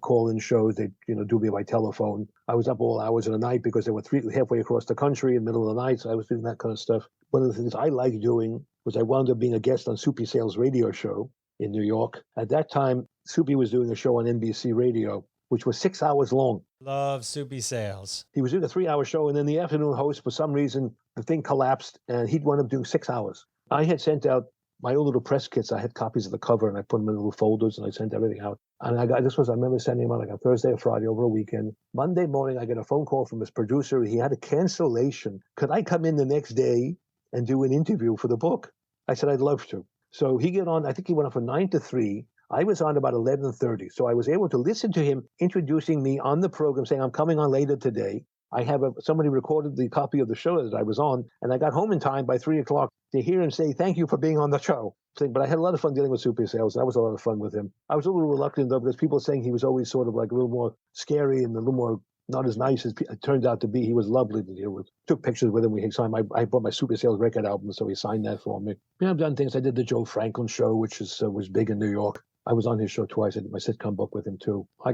call-in shows, they, do me by telephone. I was up all hours of the night because they were halfway across the country in the middle of the night, so I was doing that kind of stuff. One of the things I liked doing was I wound up being a guest on Soupy Sales radio show in New York. At that time, Soupy was doing a show on NBC Radio, which was 6 hours long. Love Soupy Sales. He was doing a 3-hour show, and then the afternoon host, for some reason, the thing collapsed, and he'd wound up doing 6 hours. I had sent out my own little press kits. I had copies of the cover, and I put them in little folders, and I sent everything out. And I remember sending them out like a Thursday or Friday over a weekend. Monday morning, I get a phone call from his producer. He had a cancellation. Could I come in the next day and do an interview for the book? I said, I'd love to. So he got on, I think he went on from 9 to 3. I was on about 11:30. So I was able to listen to him introducing me on the program, saying, I'm coming on later today. I have somebody recorded the copy of the show that I was on, and I got home in time by 3 o'clock to hear him say, thank you for being on the show. But I had a lot of fun dealing with Soupy Sales. That was a lot of fun with him. I was a little reluctant, though, because people were saying he was always sort of like a little more scary and a little more not as nice as it turned out to be. He was lovely to deal with. Took pictures with him. We signed I bought my Soupy Sales record album, so he signed that for me. I've done things. I did the Joe Franklin show, which was big in New York. I was on his show twice. I did my sitcom book with him, too. I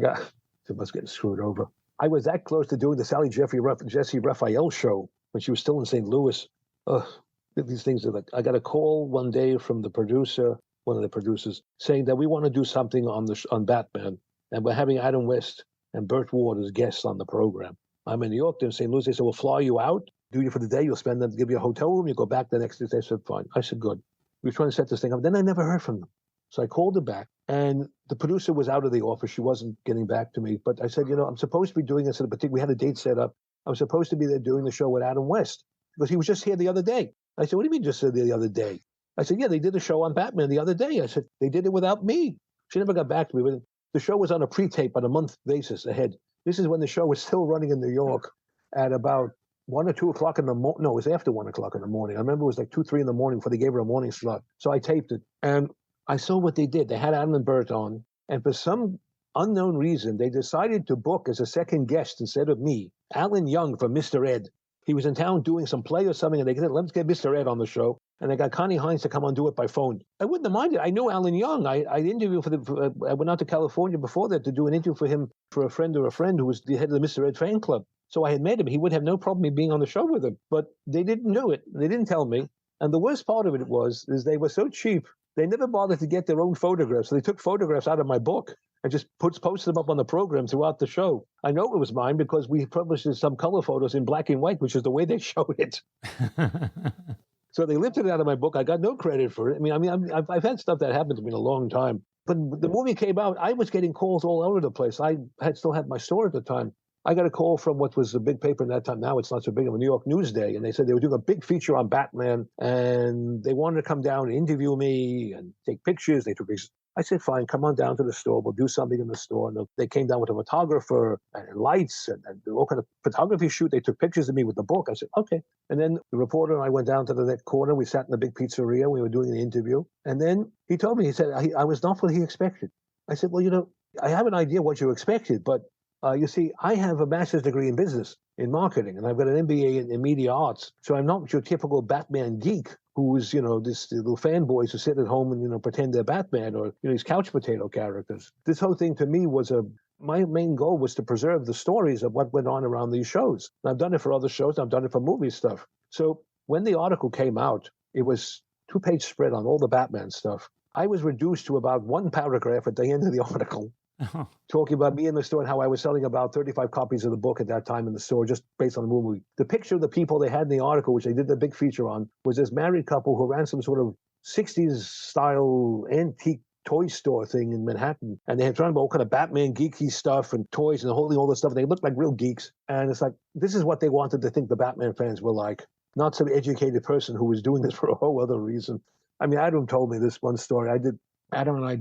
was getting screwed over. I was that close to doing the Jesse Raphael show when she was still in St. Louis. these things are like, I got a call one day from the producer, one of the producers, saying that we want to do something on Batman, and we're having Adam West and Burt Ward as guests on the program. I'm in New York, they're in St. Louis. They said, we'll fly you out, do you for the day, you'll spend them, give you a hotel room, you go back the next day. I said, fine. I said, good. We were trying to set this thing up. Then I never heard from them. So I called her back, and the producer was out of the office. She wasn't getting back to me. But I said, I'm supposed to be doing this at a particular, we had a date set up. I was supposed to be there doing the show with Adam West because he was just here the other day. I said, what do you mean just here the other day? I said, yeah, they did a show on Batman the other day. I said, they did it without me. She never got back to me. But the show was on a pre-tape on a month basis ahead. This is when the show was still running in New York at about 1 or 2 o'clock in the morning. No, it was after 1 o'clock in the morning. I remember it was like 2, 3 in the morning before they gave her a morning slot. So I taped it, and I saw what they did. They had Adam and Burt on, and for some unknown reason, they decided to book as a second guest instead of me, Alan Young from Mr. Ed. He was in town doing some play or something, and they said, let's get Mr. Ed on the show. And they got Connie Hines to come on do it by phone. I wouldn't have minded. I knew Alan Young. I interviewed I went out to California before that to do an interview for him for a friend who was the head of the Mr. Ed fan club. So I had met him. He would have no problem me being on the show with him. But they didn't do it. They didn't tell me. And the worst part of it is they were so cheap. They never bothered to get their own photographs. So they took photographs out of my book and just posted them up on the program throughout the show. I know it was mine because we published some color photos in black and white, which is the way they showed it. So they lifted it out of my book. I got no credit for it. I've had stuff that happened to me in a long time. But the movie came out, I was getting calls all over the place. I still had my store at the time. I got a call from what was a big paper in that time. Now it's not so big of a New York Newsday. And they said they were doing a big feature on Batman. And they wanted to come down and interview me and take pictures. They took pictures. I said, fine, come on down to the store. We'll do something in the store. And they came down with a photographer and lights and all kind of photography shoot. They took pictures of me with the book. I said, okay. And then the reporter and I went down to the next corner. We sat in the big pizzeria. We were doing the interview. And then he told me, he said, I was not what he expected. I said, well, I have an idea what you expected, but you see, I have a master's degree in business, in marketing, and I've got an MBA in media arts. So I'm not your typical Batman geek who's, this little fanboys who sit at home and, pretend they're Batman or, these couch potato characters. This whole thing to me was my main goal was to preserve the stories of what went on around these shows. And I've done it for other shows. I've done it for movie stuff. So when the article came out, it was 2-page spread on all the Batman stuff. I was reduced to about 1 paragraph at the end of the article. Talking about me in the store and how I was selling about 35 copies of the book at that time in the store, just based on the movie. The picture of the people they had in the article, which they did the big feature on, was this married couple who ran some sort of 60s style antique toy store thing in Manhattan. And they had trying about all kind of Batman geeky stuff and toys and holding all this stuff. They looked like real geeks. And it's like, this is what they wanted to think the Batman fans were like. Not some educated person who was doing this for a whole other reason. Adam told me this one story. Adam and I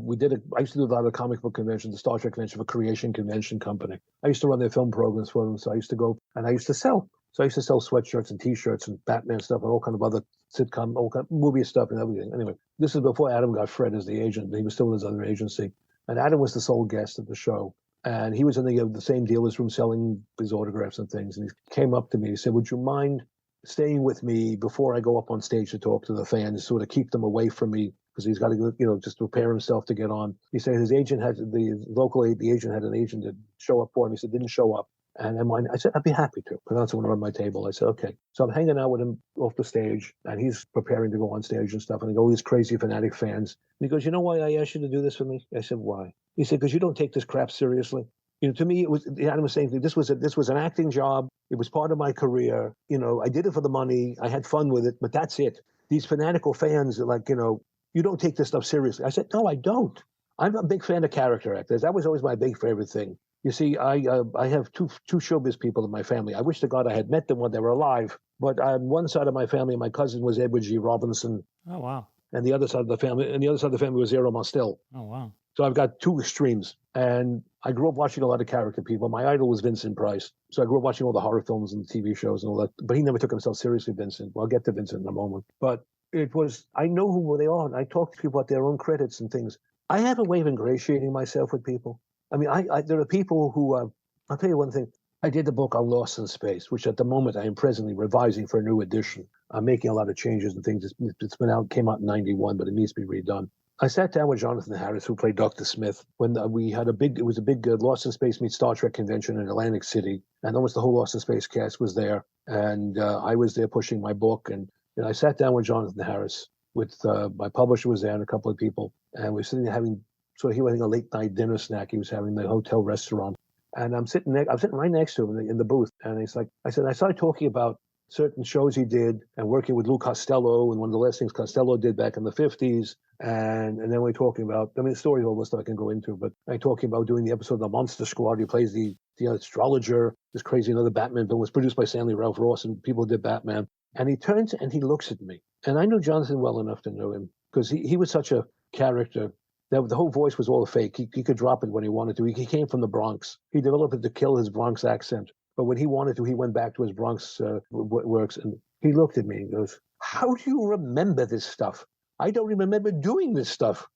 used to do a lot of comic book conventions, the Star Trek convention for Creation Convention Company. I used to run their film programs for them, so I used to go and I used to sell. So I used to sell sweatshirts and T-shirts and Batman stuff and all kind of other sitcom, all kind of movie stuff and everything. Anyway, this is before Adam got Fred as the agent. He was still in his other agency. And Adam was the sole guest at the show. And he was in the same dealer's room selling his autographs and things. And he came up to me. He said, would you mind staying with me before I go up on stage to talk to the fans, sort of keep them away from me? Because he's got to, just prepare himself to get on. He said his agent the agent had an agent that show up for him. He said, didn't show up. And I said, I'd be happy to. Put on someone on my table. I said, okay. So I'm hanging out with him off the stage, and he's preparing to go on stage and stuff. And I go, all these crazy fanatic fans. And he goes, you know why I asked you to do this for me? I said, why? He said, because you don't take this crap seriously. To me, Adam was saying this was an acting job. It was part of my career. I did it for the money. I had fun with it, but that's it. These fanatical fans are like, you don't take this stuff seriously. I said, no, I don't. I'm a big fan of character actors. That was always my big favorite thing. You see, I have two showbiz people in my family. I wish to God I had met them when they were alive. But on one side of my family, my cousin was Edward G. Robinson. Oh, wow. And the other side of the family, was Zero Mostel. Oh, wow. So I've got two extremes. And I grew up watching a lot of character people. My idol was Vincent Price. So I grew up watching all the horror films and TV shows and all that. But he never took himself seriously, Vincent. Well, I'll get to Vincent in a moment. But I know who they are, and I talk to people about their own credits and things. I have a way of ingratiating myself with people. There are people who, I'll tell you one thing. I did the book on Lost in Space, which at the moment I am presently revising for a new edition. I'm making a lot of changes and things. It's came out in 91, but it needs to be redone. I sat down with Jonathan Harris, who played Dr. Smith, when we had it was a big Lost in Space meets Star Trek convention in Atlantic City, and almost the whole Lost in Space cast was there. And I was there pushing my book, and And I sat down with Jonathan Harris, with my publisher was there and a couple of people, and we were sitting there having, so he was having a late night dinner snack. He was having the hotel restaurant. And I'm sitting right next to him in the booth. And he's like, I started talking about certain shows he did and working with Lou Costello, and one of the last things Costello did back in the 50s. And then we're talking about, I mean, the story, all this stuff I can go into, but I'm talking about doing the episode of the Monster Squad. He plays the astrologer, this crazy another Batman film was produced by Stanley Ralph Ross, and people did Batman. And he turns and he looks at me. And I knew Jonathan well enough to know him because he was such a character. That the whole voice was all fake. He could drop it when he wanted to. He came from the Bronx. He developed it to kill his Bronx accent. But when he wanted to, he went back to his Bronx works. And he looked at me and goes, "How do you remember this stuff? I don't remember doing this stuff."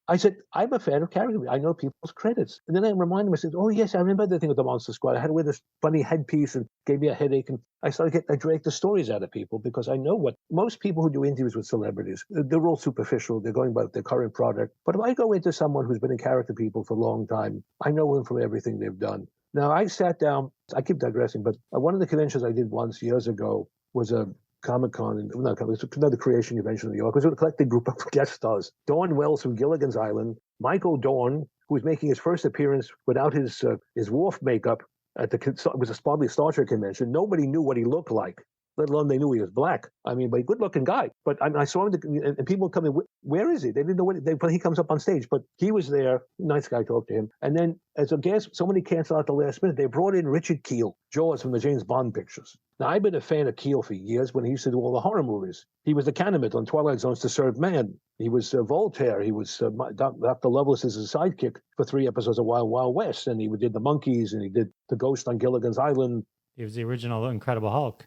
I said, "I'm a fan of character. I know people's credits." And then I reminded him, I said, "Oh, yes, I remember the thing with the Monster Squad. I had to wear this funny headpiece and gave me a headache." And I dragged the stories out of people because I know what most people who do interviews with celebrities, they're all superficial. They're going by their current product. But if I go into someone who's been in character people for a long time, I know them from everything they've done. Now, I sat down, I keep digressing, but one of the conventions I did once years ago was a Comic-Con, it was another creation convention in New York. It was a collected group of guest stars. Dawn Wells from Gilligan's Island, Michael Dorn, who was making his first appearance without his Worf makeup at it was probably a Star Trek convention. Nobody knew what he looked like, let alone they knew he was black. I mean, but a good-looking guy. But I saw him, and people come in, where is he? They didn't know but he comes up on stage. But he was there, nice guy, talked to him. And then as a guest, somebody canceled out the last minute. They brought in Richard Kiel, Jaws from the James Bond pictures. Now, I've been a fan of Kiel for years when he used to do all the horror movies. He was the candidate on Twilight Zone's To Serve Man. He was Voltaire. He was Dr. Lovelace as his sidekick for 3 episodes of Wild Wild West. And he did the Monkeys, and he did the Ghost on Gilligan's Island. He was the original Incredible Hulk.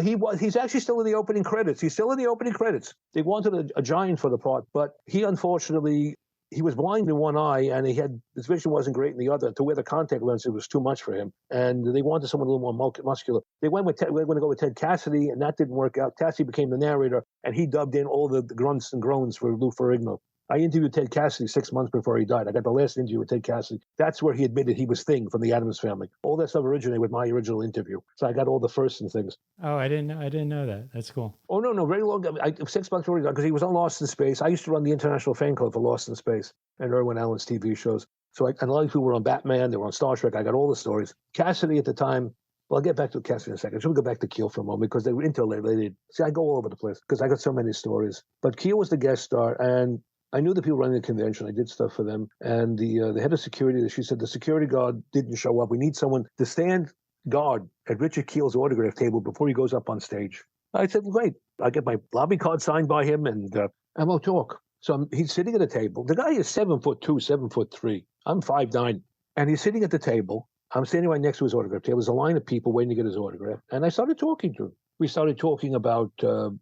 He's actually still in the opening credits. He's still in the opening credits. They wanted a giant for the part, but he unfortunately, he was blind in one eye, and his vision wasn't great in the other. To wear the contact lenses was too much for him, and they wanted someone a little more muscular. They were going to go with Ted Cassidy, and that didn't work out. Cassidy became the narrator, and he dubbed in all the grunts and groans for Lou Ferrigno. I interviewed Ted Cassidy 6 months before he died. I got the last interview with Ted Cassidy. That's where he admitted he was Thing from the Addams Family. All that stuff originated with my original interview. So I got all the firsts and things. Oh, I didn't know that. That's cool. Oh, no, very long. 6 months before he died, because he was on Lost in Space. I used to run the international fan club for Lost in Space and Irwin Allen's TV shows. So and a lot of people were on Batman. They were on Star Trek. I got all the stories. Cassidy at the time. Well, I'll get back to Cassidy in a second. So we'll go back to Keel for a moment because they were interrelated. See, I go all over the place because I got so many stories. But Keel was the guest star, and I knew the people running the convention. I did stuff for them. And the head of security, she said, the security guard didn't show up. We need someone to stand guard at Richard Keel's autograph table before he goes up on stage. I said, great. I get my lobby card signed by him, and we'll talk. So he's sitting at a table. The guy is 7'2", 7'3". I'm 5'9". And he's sitting at the table. I'm standing right next to his autograph table. There's a line of people waiting to get his autograph. And I started talking to him. We started talking about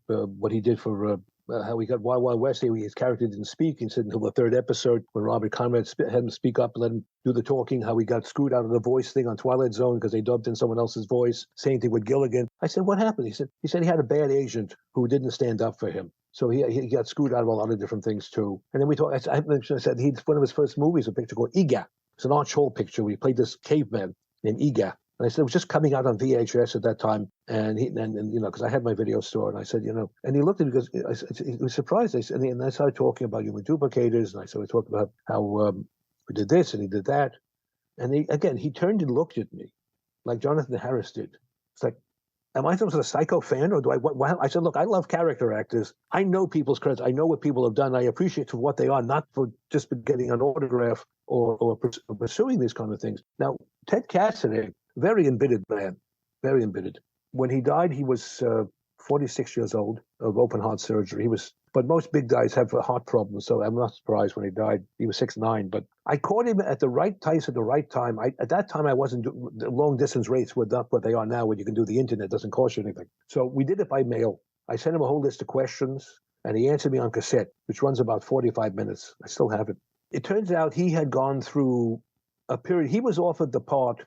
what he did for how he got Wild Wild West. His character didn't speak. He said until the 3rd episode when Robert Conrad had him speak up, let him do the talking, how he got screwed out of the voice thing on Twilight Zone because they dubbed in someone else's voice. Same thing with Gilligan. I said, what happened? He said he had a bad agent who didn't stand up for him. So he got screwed out of a lot of different things too. And then we talked, I said one of his first movies, a picture called Ega. It's an Arch Hall picture where he played this caveman named Ega. And I said, it was just coming out on VHS at that time. And because I had my video store, and I said, and he looked at me because he was surprised. And I started talking about human duplicators. And I started talking about how we did this and he did that. And he turned and looked at me like Jonathan Harris did. It's like, am I supposed to be a psycho fan, or do I said, look, I love character actors. I know people's credits. I know what people have done. I appreciate for what they are, not for just getting an autograph or pursuing these kind of things. Now, Ted Cassidy, very embittered man, very embittered. When he died, he was 46 years old of open heart surgery. But most big guys have a heart problem, so I'm not surprised when he died. He was 6'9", but I caught him at the right place at the right time. At that time, I wasn't the long distance rates were not what they are now, where you can do the internet, it doesn't cost you anything. So we did it by mail. I sent him a whole list of questions, and he answered me on cassette, which runs about 45 minutes. I still have it. It turns out he had gone through a period. He was offered the part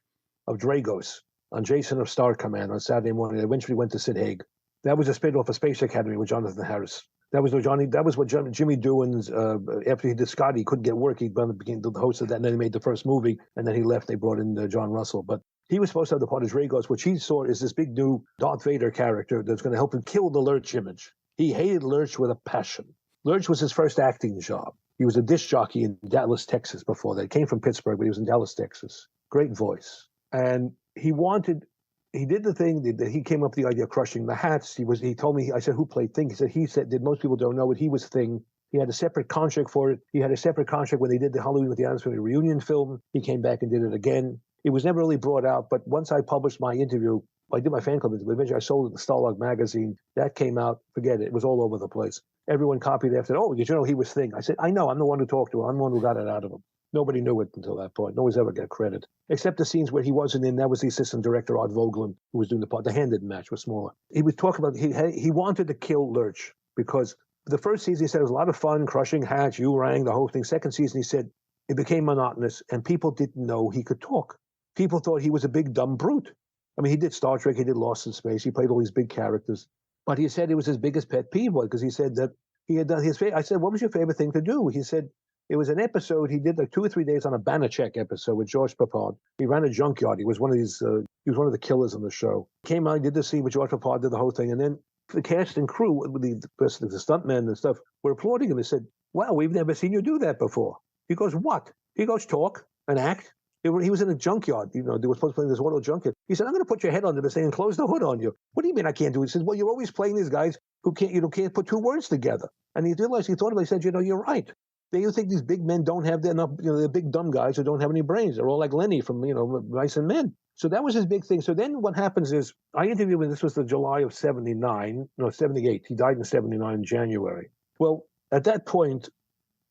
of Dragos on Jason of Star Command on Saturday morning. Eventually went to Sid Haig. That was a spin-off of Space Academy with Jonathan Harris. That was what Jimmy Doohan's, after he did Scotty, he couldn't get work. He became the host of that, and then he made the first movie, and then he left. They brought in John Russell. But he was supposed to have the part as Dragos, which he saw as this big new Darth Vader character that's going to help him kill the Lurch image. He hated Lurch with a passion. Lurch was his first acting job. He was a disc jockey in Dallas, Texas before that. He came from Pittsburgh, but he was in Dallas, Texas. Great voice. And he did the thing that he came up with the idea of crushing the hats. He told me, I said, who played Thing? He said, most people don't know it. He was Thing. He had a separate contract for it. He had a separate contract when they did the Halloween with the Addams Family reunion film. He came back and did it again. It was never really brought out, but once I published my interview, I did my fan club interview. Eventually I sold it in Starlog magazine. That came out, forget it. It was all over the place. Everyone copied it after, oh, did you know he was Thing? I said, I know, I'm the one who talked to him. I'm the one who got it out of him. Nobody knew it until that point. No one's ever got credit. Except the scenes where he wasn't in. That was the assistant director, Art Vogelin, who was doing the part. The hand didn't match, was smaller. He was talking about, he wanted to kill Lurch because the first season, he said, it was a lot of fun, crushing hats, you rang, the whole thing. Second season, he said, it became monotonous and people didn't know he could talk. People thought he was a big, dumb brute. I mean, he did Star Trek, he did Lost in Space, he played all these big characters. But he said it was his biggest pet peeve because he said that he had done his favorite. I said, what was your favorite thing to do? He said, it was an episode, he did like 2 or 3 days on a Banachek episode with George Papard. He ran a junkyard. He was one of the killers on the show. Came out, he did the scene with George Papard, did the whole thing. And then the cast and crew, the stuntmen and stuff, were applauding him. They said, wow, we've never seen you do that before. He goes, what? He goes, talk and act. He was in a junkyard. They were supposed to play this auto junkyard. He said, I'm going to put your head under this thing and close the hood on you. What do you mean I can't do it? He says, well, you're always playing these guys who can't put 2 words together. And he realized, he thought about it, he said, you're right. You think these big men don't have enough, they're big dumb guys who don't have any brains. They're all like Lenny from, Mice and Men. So that was his big thing. So then what happens is, I interviewed him, this was the July of 78. He died in 79 in January. Well, at that point,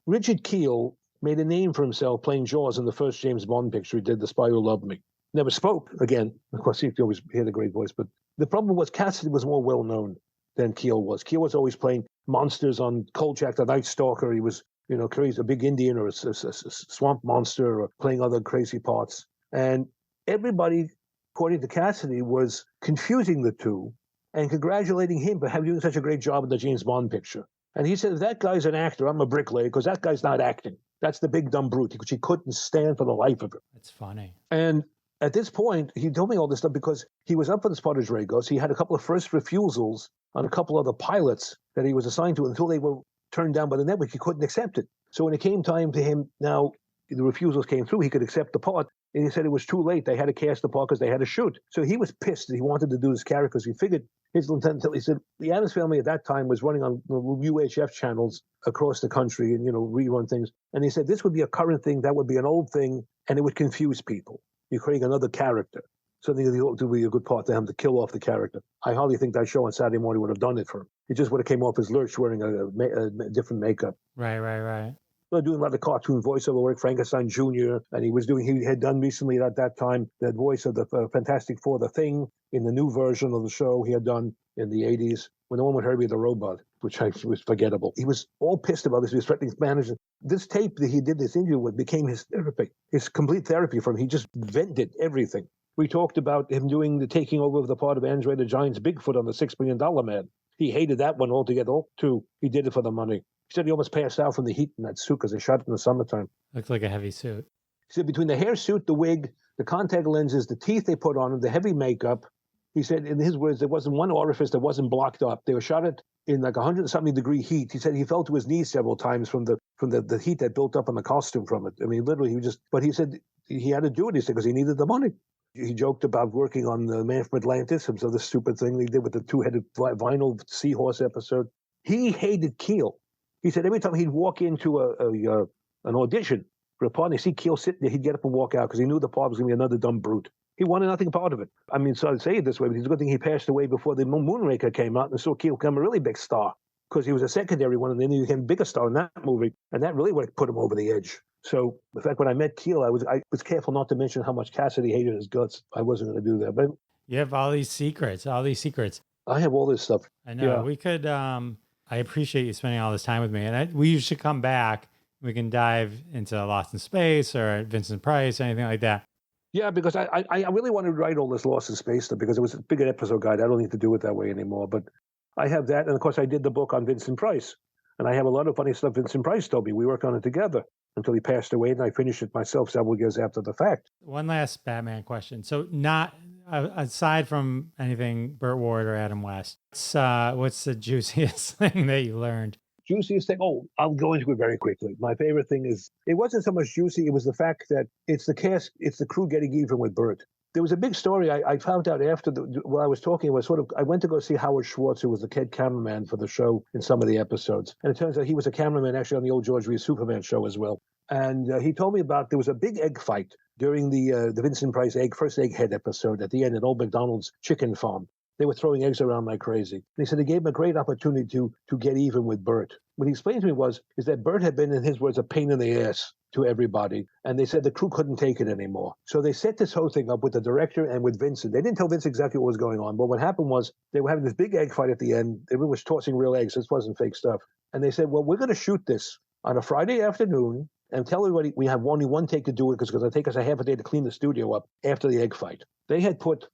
Richard Kiel made a name for himself playing Jaws in the first James Bond picture. He did The Spy Who Loved Me. Never spoke again. Of course, he always had a great voice. But the problem was Cassidy was more well-known than Kiel was. Kiel was always playing monsters on Kolchak, the Night Stalker. He was crazy, a big Indian or a swamp monster or playing other crazy parts. And everybody, according to Cassidy, was confusing the two and congratulating him for having doing such a great job in the James Bond picture. And he said, if that guy's an actor, I'm a bricklayer, because that guy's not acting. That's the big dumb brute, which he couldn't stand for the life of him. That's funny. And at this point, he told me all this stuff because he was up for the spot as Dragos. He had a couple of first refusals on a couple of the pilots that he was assigned to until they were turned down by the network. He couldn't accept it. So when it came time to him, now the refusals came through, he could accept the part. And he said it was too late. They had to cast the part because they had to shoot. So he was pissed that he wanted to do this character because he figured his intent. He said the Addams Family at that time was running on UHF channels across the country and, rerun things. And he said this would be a current thing, that would be an old thing, and it would confuse people. You're creating another character. Something that would be a good part to him to kill off the character. I hardly think that show on Saturday morning would have done it for him. It just would have came off as Lurch wearing a different makeup. Right. Doing a lot of cartoon voiceover work, Frankenstein Jr., and he had done recently at that time the voice of the Fantastic Four, The Thing, in the new version of the show he had done in the 80s, when the one with Herbie the Robot, which was forgettable. He was all pissed about this. He was threatening his manager. This tape that he did this interview with became his therapy, his complete therapy for him. He just vented everything. We talked about him doing the taking over of the part of Andre the Giant's Bigfoot on the $6 Million Man. He hated that one altogether, too. He did it for the money. He said he almost passed out from the heat in that suit because they shot it in the summertime. Looked like a heavy suit. He said between the hair suit, the wig, the contact lenses, the teeth they put on him, the heavy makeup, he said, in his words, there wasn't one orifice that wasn't blocked up. They were shot at in like 100-something degree heat. He said he fell to his knees several times from the heat that built up on the costume from it. I mean, literally, but he said he had to do it, he said, because he needed the money. He joked about working on The Man from Atlantis, some other stupid thing they did with the two-headed vinyl seahorse episode. He hated Keel. He said every time he'd walk into an audition for a part, and he'd see Keel sitting there, he'd get up and walk out because he knew the part was going to be another dumb brute. He wanted nothing part of it. I mean, so I'd say it this way, but it's a good thing he passed away before the Moonraker came out and saw Keel become a really big star because he was a secondary one, and then he became a bigger star in that movie, and that really would have put him over the edge. So, in fact, when I met Keel, I was careful not to mention how much Cassidy hated his guts. I wasn't going to do that. But you have all these secrets. I have all this stuff. I know. Yeah. We could, I appreciate you spending all this time with me. And we should come back. We can dive into Lost in Space or Vincent Price, anything like that. Yeah, because I really wanted to write all this Lost in Space stuff because it was a bigger episode guide. I don't need to do it that way anymore. But I have that. And of course, I did the book on Vincent Price. And I have a lot of funny stuff Vincent Price told me. We worked on it together until he passed away, and I finished it myself several years after the fact. One last Batman question. So, not aside from anything Burt Ward or Adam West, what's the juiciest thing that you learned? Juiciest thing? Oh, I'll go into it very quickly. My favorite thing is, it wasn't so much juicy, it was the fact that it's the crew getting even with Burt. There was a big story I found out after while I was talking. It was I went to go see Howard Schwartz, who was the head cameraman for the show in some of the episodes. And it turns out he was a cameraman actually on the old George Reeves Superman show as well. And he told me about, there was a big egg fight during the Vincent Price first egghead episode at the end at Old McDonald's chicken farm. They were throwing eggs around like crazy. And he said it gave him a great opportunity to get even with Burt. What he explained to me is that Burt had been, in his words, a pain in the ass to everybody. And they said the crew couldn't take it anymore. So they set this whole thing up with the director and with Vincent. They didn't tell Vince exactly what was going on. But what happened was they were having this big egg fight at the end. Everyone was tossing real eggs. This wasn't fake stuff. And they said, well, we're going to shoot this on a Friday afternoon and tell everybody we have only one take to do it because it'll take us a half a day to clean the studio up after the egg fight. They had put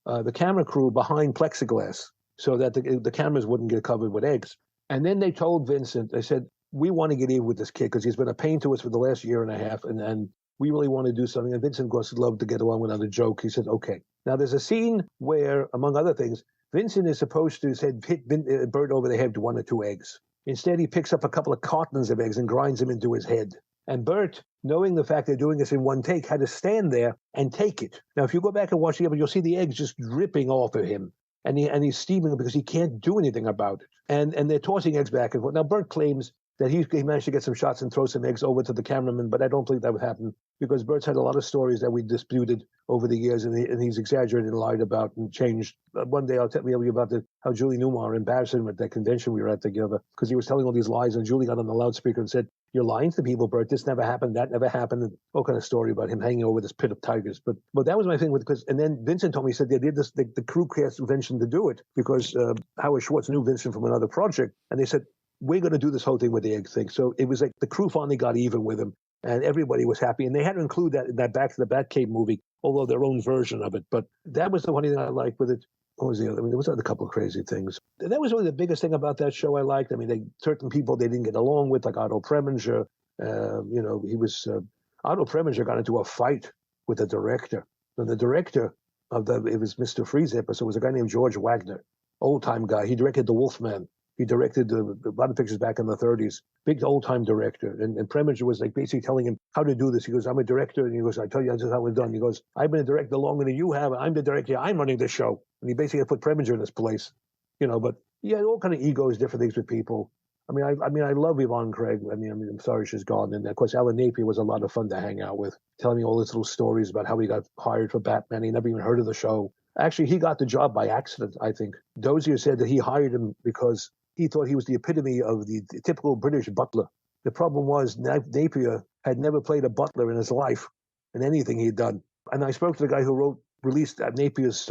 the camera crew behind plexiglass so that the cameras wouldn't get covered with eggs. And then they told Vincent, they said, we want to get even with this kid because he's been a pain to us for the last year and a half, and we really want to do something. And Vincent, of course, loved to get along with another joke. He said, okay. Now, there's a scene where, among other things, Vincent is supposed to hit Burt over the head with 1 or 2 eggs. Instead, he picks up a couple of cartons of eggs and grinds them into his head. And Burt, knowing the fact they're doing this in one take, had to stand there and take it. Now, if you go back and watch the episode, you'll see the eggs just dripping off of him. And he's steaming because he can't do anything about it. And they're tossing eggs back and forth. Now, Burt claims that he managed to get some shots and throw some eggs over to the cameraman, but I don't think that would happen because Burt's had a lot of stories that we disputed over the years, and he's exaggerated and lied about and changed. One day I'll tell you about how Julie Newmar embarrassed him at that convention we were at together because he was telling all these lies, and Julie got on the loudspeaker and said, "You're lying to people, Burt. This never happened. That never happened." And all kind of story about him hanging over this pit of tigers. But that was my thing and then Vincent told me, he said they did this, the crew cast Vincent to do it because Howard Schwartz knew Vincent from another project, and they said, we're going to do this whole thing with the egg thing. So it was like the crew finally got even with him, and everybody was happy. And they had to include that in that Back to the Batcave movie, although their own version of it. But that was the one thing I liked with it. What was the other? I mean, there was a couple of crazy things. That was really the biggest thing about that show I liked. I mean, certain people they didn't get along with, like Otto Preminger. Otto Preminger got into a fight with the director. And the director it was Mr. Freeze episode was a guy named George Wagner, old-time guy. He directed The Wolfman. He directed a lot of pictures back in the 30s. Big old-time director. And Preminger was like basically telling him how to do this. He goes, I'm a director. And he goes, I tell you, this is how it's done. He goes, I've been a director longer than you have. I'm the director. I'm running this show. And he basically put Preminger in his place. But yeah, all kind of egos, different things with people. I mean, I love Yvonne Craig. I'm sorry she's gone. And of course, Alan Napier was a lot of fun to hang out with, telling me all these little stories about how he got hired for Batman. He never even heard of the show. Actually, he got the job by accident, I think. Dozier said that he hired him because he thought he was the epitome of the typical British butler. The problem was Napier had never played a butler in his life in anything he'd done. And I spoke to the guy who released Napier's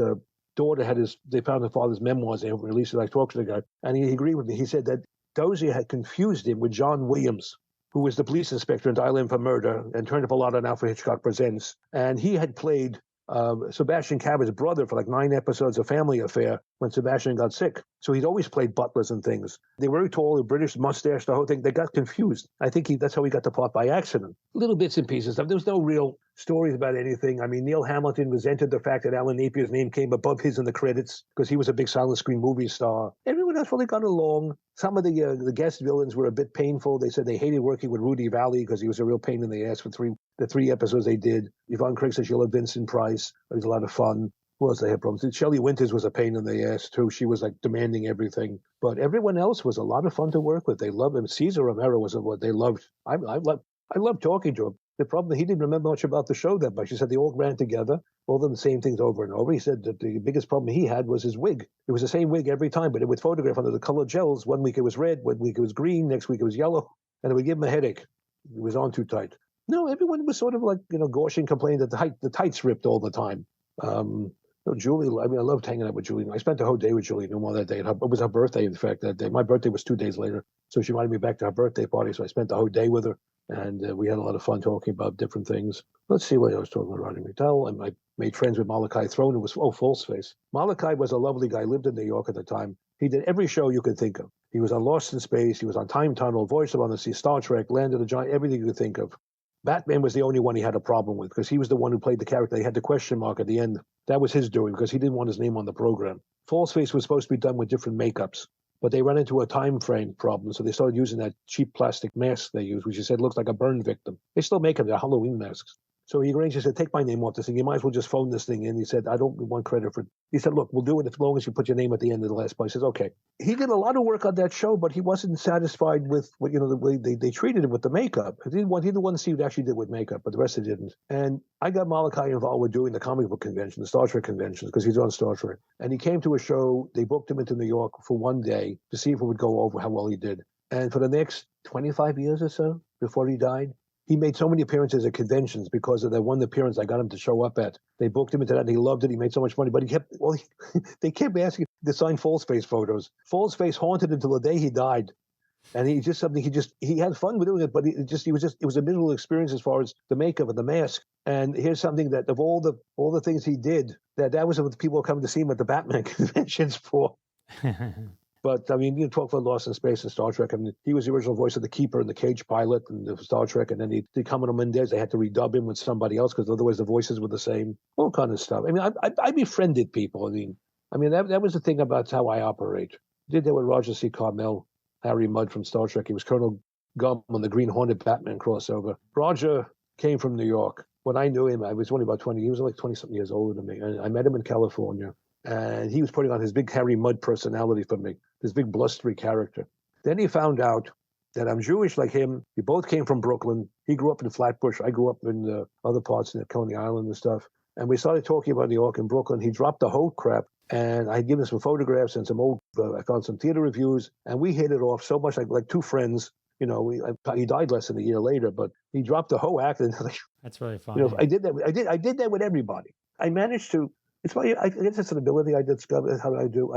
daughter they found her father's memoirs and released it. I talked to the guy, and he agreed with me. He said that Dozier had confused him with John Williams, who was the police inspector in Dial M for Murder and turned up a lot on Alfred Hitchcock Presents. And he had played Sebastian Cabot's brother for like 9 episodes of Family Affair when Sebastian got sick. So he'd always played butlers and things. They were very tall, the British mustache, the whole thing. They got confused. I think that's how he got the part by accident. Little bits and pieces. There was no real stories about anything. I mean, Neil Hamilton resented the fact that Alan Napier's name came above his in the credits because he was a big silent screen movie star. Everyone else really got along. Some of the guest villains were a bit painful. They said they hated working with Rudy Valley because he was a real pain in the ass for the 3 episodes they did. Yvonne Craig said she loved Vincent Price. It was a lot of fun. Who else they had problems? Shelley Winters was a pain in the ass, too. She was like demanding everything. But everyone else was a lot of fun to work with. They loved him. Cesar Romero was what they loved. I loved talking to him. The problem, he didn't remember much about the show that much. He said they all ran together, all of them the same things over and over. He said that the biggest problem he had was his wig. It was the same wig every time, but it would photograph under the colored gels. 1 week it was red, 1 week it was green, next week it was yellow, and it would give him a headache. It was on too tight. No, everyone was sort of like, Gorshin complained that the tights ripped all the time. No, Julie, I mean, I loved hanging out with Julie. I spent the whole day with Julie Newmar that day. It was her birthday, in fact, that day. My birthday was 2 days later. So she invited me back to her birthday party. So I spent the whole day with her. And we had a lot of fun talking about different things. Let's see what I was talking about, Rodney McDowell. And I made friends with Malachi Throne, who was, Falseface. Malachi was a lovely guy, lived in New York at the time. He did every show you could think of. He was on Lost in Space. He was on Time Tunnel, Voice of on the Sea, Star Trek, Land of the Giant, everything you could think of. Batman was the only one he had a problem with because he was the one who played the character. They had the question mark at the end. That was his doing because he didn't want his name on the program. Falseface was supposed to be done with different makeups, but they ran into a time frame problem, so they started using that cheap plastic mask they use, which he said looks like a burn victim. They still make them, they're Halloween masks. So he arranged, he said, take my name off this thing. You might as well just phone this thing in. He said, I don't want credit for it. He said, look, we'll do it as long as you put your name at the end of the last part. He says, okay. He did a lot of work on that show, but he wasn't satisfied with what, the way they treated him with the makeup. He didn't want to see what he actually did with makeup, but the rest of it didn't. And I got Malachi involved with doing the comic book convention, the Star Trek conventions, because he's on Star Trek. And he came to a show, they booked him into New York for one day to see if it would go over how well he did. And for the next 25 years or so, before he died, he made so many appearances at conventions because of that one appearance I got him to show up at. They booked him into that, and he loved it. He made so much money, but they kept asking to sign Falseface photos. Falseface haunted until the day he died, and he had fun with doing it, but it was a miserable experience as far as the makeup and the mask. And here's something that of all the things he did, that was what people were coming to see him at the Batman conventions for. But, I mean, you talk about Lost in Space and Star Trek. I mean, he was the original voice of the Keeper and the Cage Pilot and the Star Trek. And then he'd come on Mendez. They had to redub him with somebody else because otherwise the voices were the same. All kind of stuff. I mean, I befriended people. I mean, that was the thing about how I operate. Did that with Roger C. Carmel, Harry Mudd from Star Trek. He was Colonel Gum on the Green Hornet Batman crossover. Roger came from New York. When I knew him, I was only about 20. He was like 20-something years older than me. And I met him in California. And he was putting on his big Harry Mudd personality for me, this big blustery character. Then he found out that I'm Jewish like him. We both came from Brooklyn. He grew up in Flatbush. I grew up in other parts in Coney Island and stuff. And we started talking about New York and Brooklyn. He dropped the whole crap. And I gave him some photographs and some old, I found some theater reviews. And we hit it off so much like two friends. He died less than a year later, but he dropped the whole act. And that's really funny. I did that. I did that with everybody. I managed to. It's why I guess it's an ability I discovered. How I do.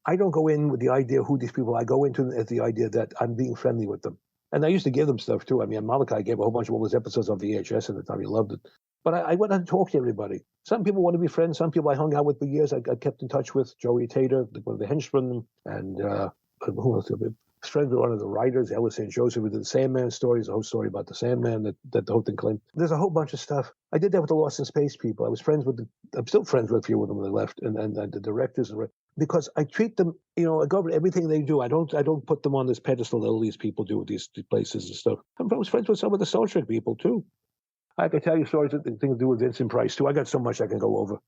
I don't go in with the idea who these people are. I go into as the idea that I'm being friendly with them. And I used to give them stuff too. I mean, Malachi gave a whole bunch of all those episodes on VHS at the time. He loved it. But I went out and talked to everybody. Some people want to be friends. Some people I hung out with for years. I kept in touch with Joey Tater, one of the henchmen, and who else? Friends with one of the writers, Ellis St. Joseph, who did the Sandman stories, the whole story about the Sandman that the whole thing claimed. There's a whole bunch of stuff. I did that with the Lost in Space people. I'm still friends with a few of them when they left, and the directors, because I treat them, I go over everything they do. I don't put them on this pedestal that all these people do with these places and stuff. I was friends with some of the Star Trek people too. I could tell you stories that thing to do with Vincent Price too. I got so much I can go over.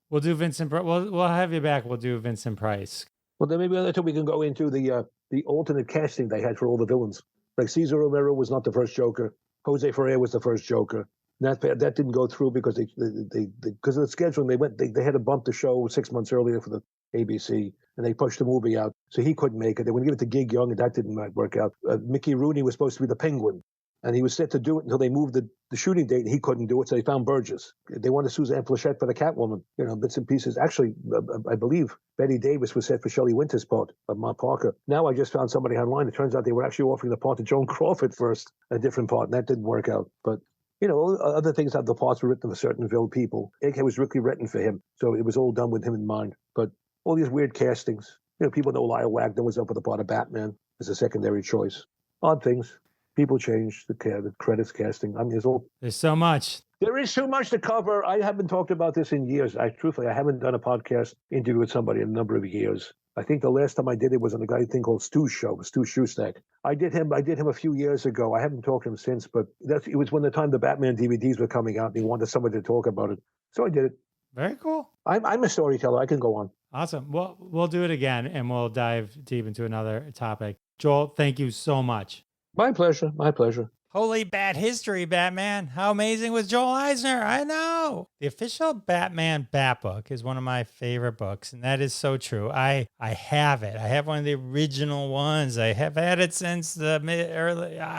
We'll do Vincent Price. We'll have you back. We'll do Vincent Price. Well, then maybe we can go into the alternate casting they had for all the villains. Like Cesar Romero was not the first Joker. Jose Ferrer was the first Joker. That didn't go through because they because of the scheduling. They had to bump the show 6 months earlier for the ABC, and they pushed the movie out, so he couldn't make it. They wouldn't give it to Gig Young, and that didn't work out. Mickey Rooney was supposed to be the Penguin, and he was set to do it until they moved the shooting date, and he couldn't do it, so they found Burgess. They wanted Suzanne Plachette for the Catwoman, bits and pieces. Actually, I believe Betty Davis was set for Shelley Winter's part of Ma Parker. Now I just found somebody online. It turns out they were actually offering the part to Joan Crawford first, a different part, and that didn't work out. But, other things that the parts were written for certain Ville people. AK was really written for him, so it was all done with him in mind. But all these weird castings, people know Lyle Wagner was up for the part of Batman as a secondary choice. Odd things. People change the credits casting. I mean, there's so much. There is so much to cover. I haven't talked about this in years. Truthfully, I haven't done a podcast interview with somebody in a number of years. I think the last time I did it was on a guy thing called Stu's show, Stu Shustak. I did him a few years ago. I haven't talked to him since, but it was when the time the Batman DVDs were coming out, and he wanted somebody to talk about it. So I did it. Very cool. I'm a storyteller. I can go on. Awesome. Well, we'll do it again, and we'll dive deep into another topic. Joel, thank you so much. My pleasure. My pleasure. Holy bat history, Batman. How amazing was Joel Eisner? I know. The official Batman Batbook is one of my favorite books, and that is so true. I have it. I have one of the original ones. I have had it since the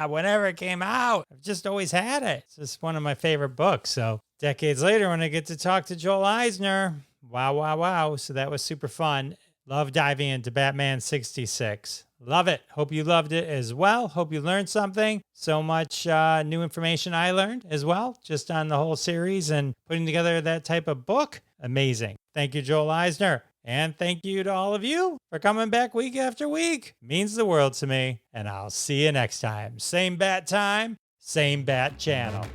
whenever it came out. I've just always had it. It's just one of my favorite books. So decades later, when I get to talk to Joel Eisner, Wow. So that was super fun. Love diving into Batman 66. Love it. Hope you loved it as well. Hope you learned something. So much new information I learned as well, just on the whole series and putting together that type of book. Amazing. Thank you, Joel Eisner. And thank you to all of you for coming back week after week. Means the world to me. And I'll see you next time. Same bat time, same bat channel.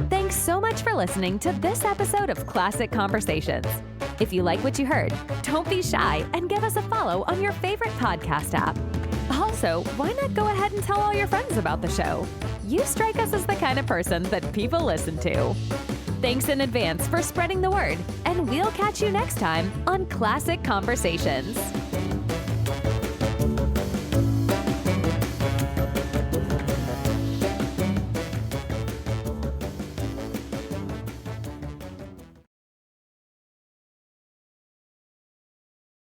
Thanks so much for listening to this episode of Classic Conversations. If you like what you heard, don't be shy and give us a follow on your favorite podcast app. Also, why not go ahead and tell all your friends about the show? You strike us as the kind of person that people listen to. Thanks in advance for spreading the word, and we'll catch you next time on Classic Conversations.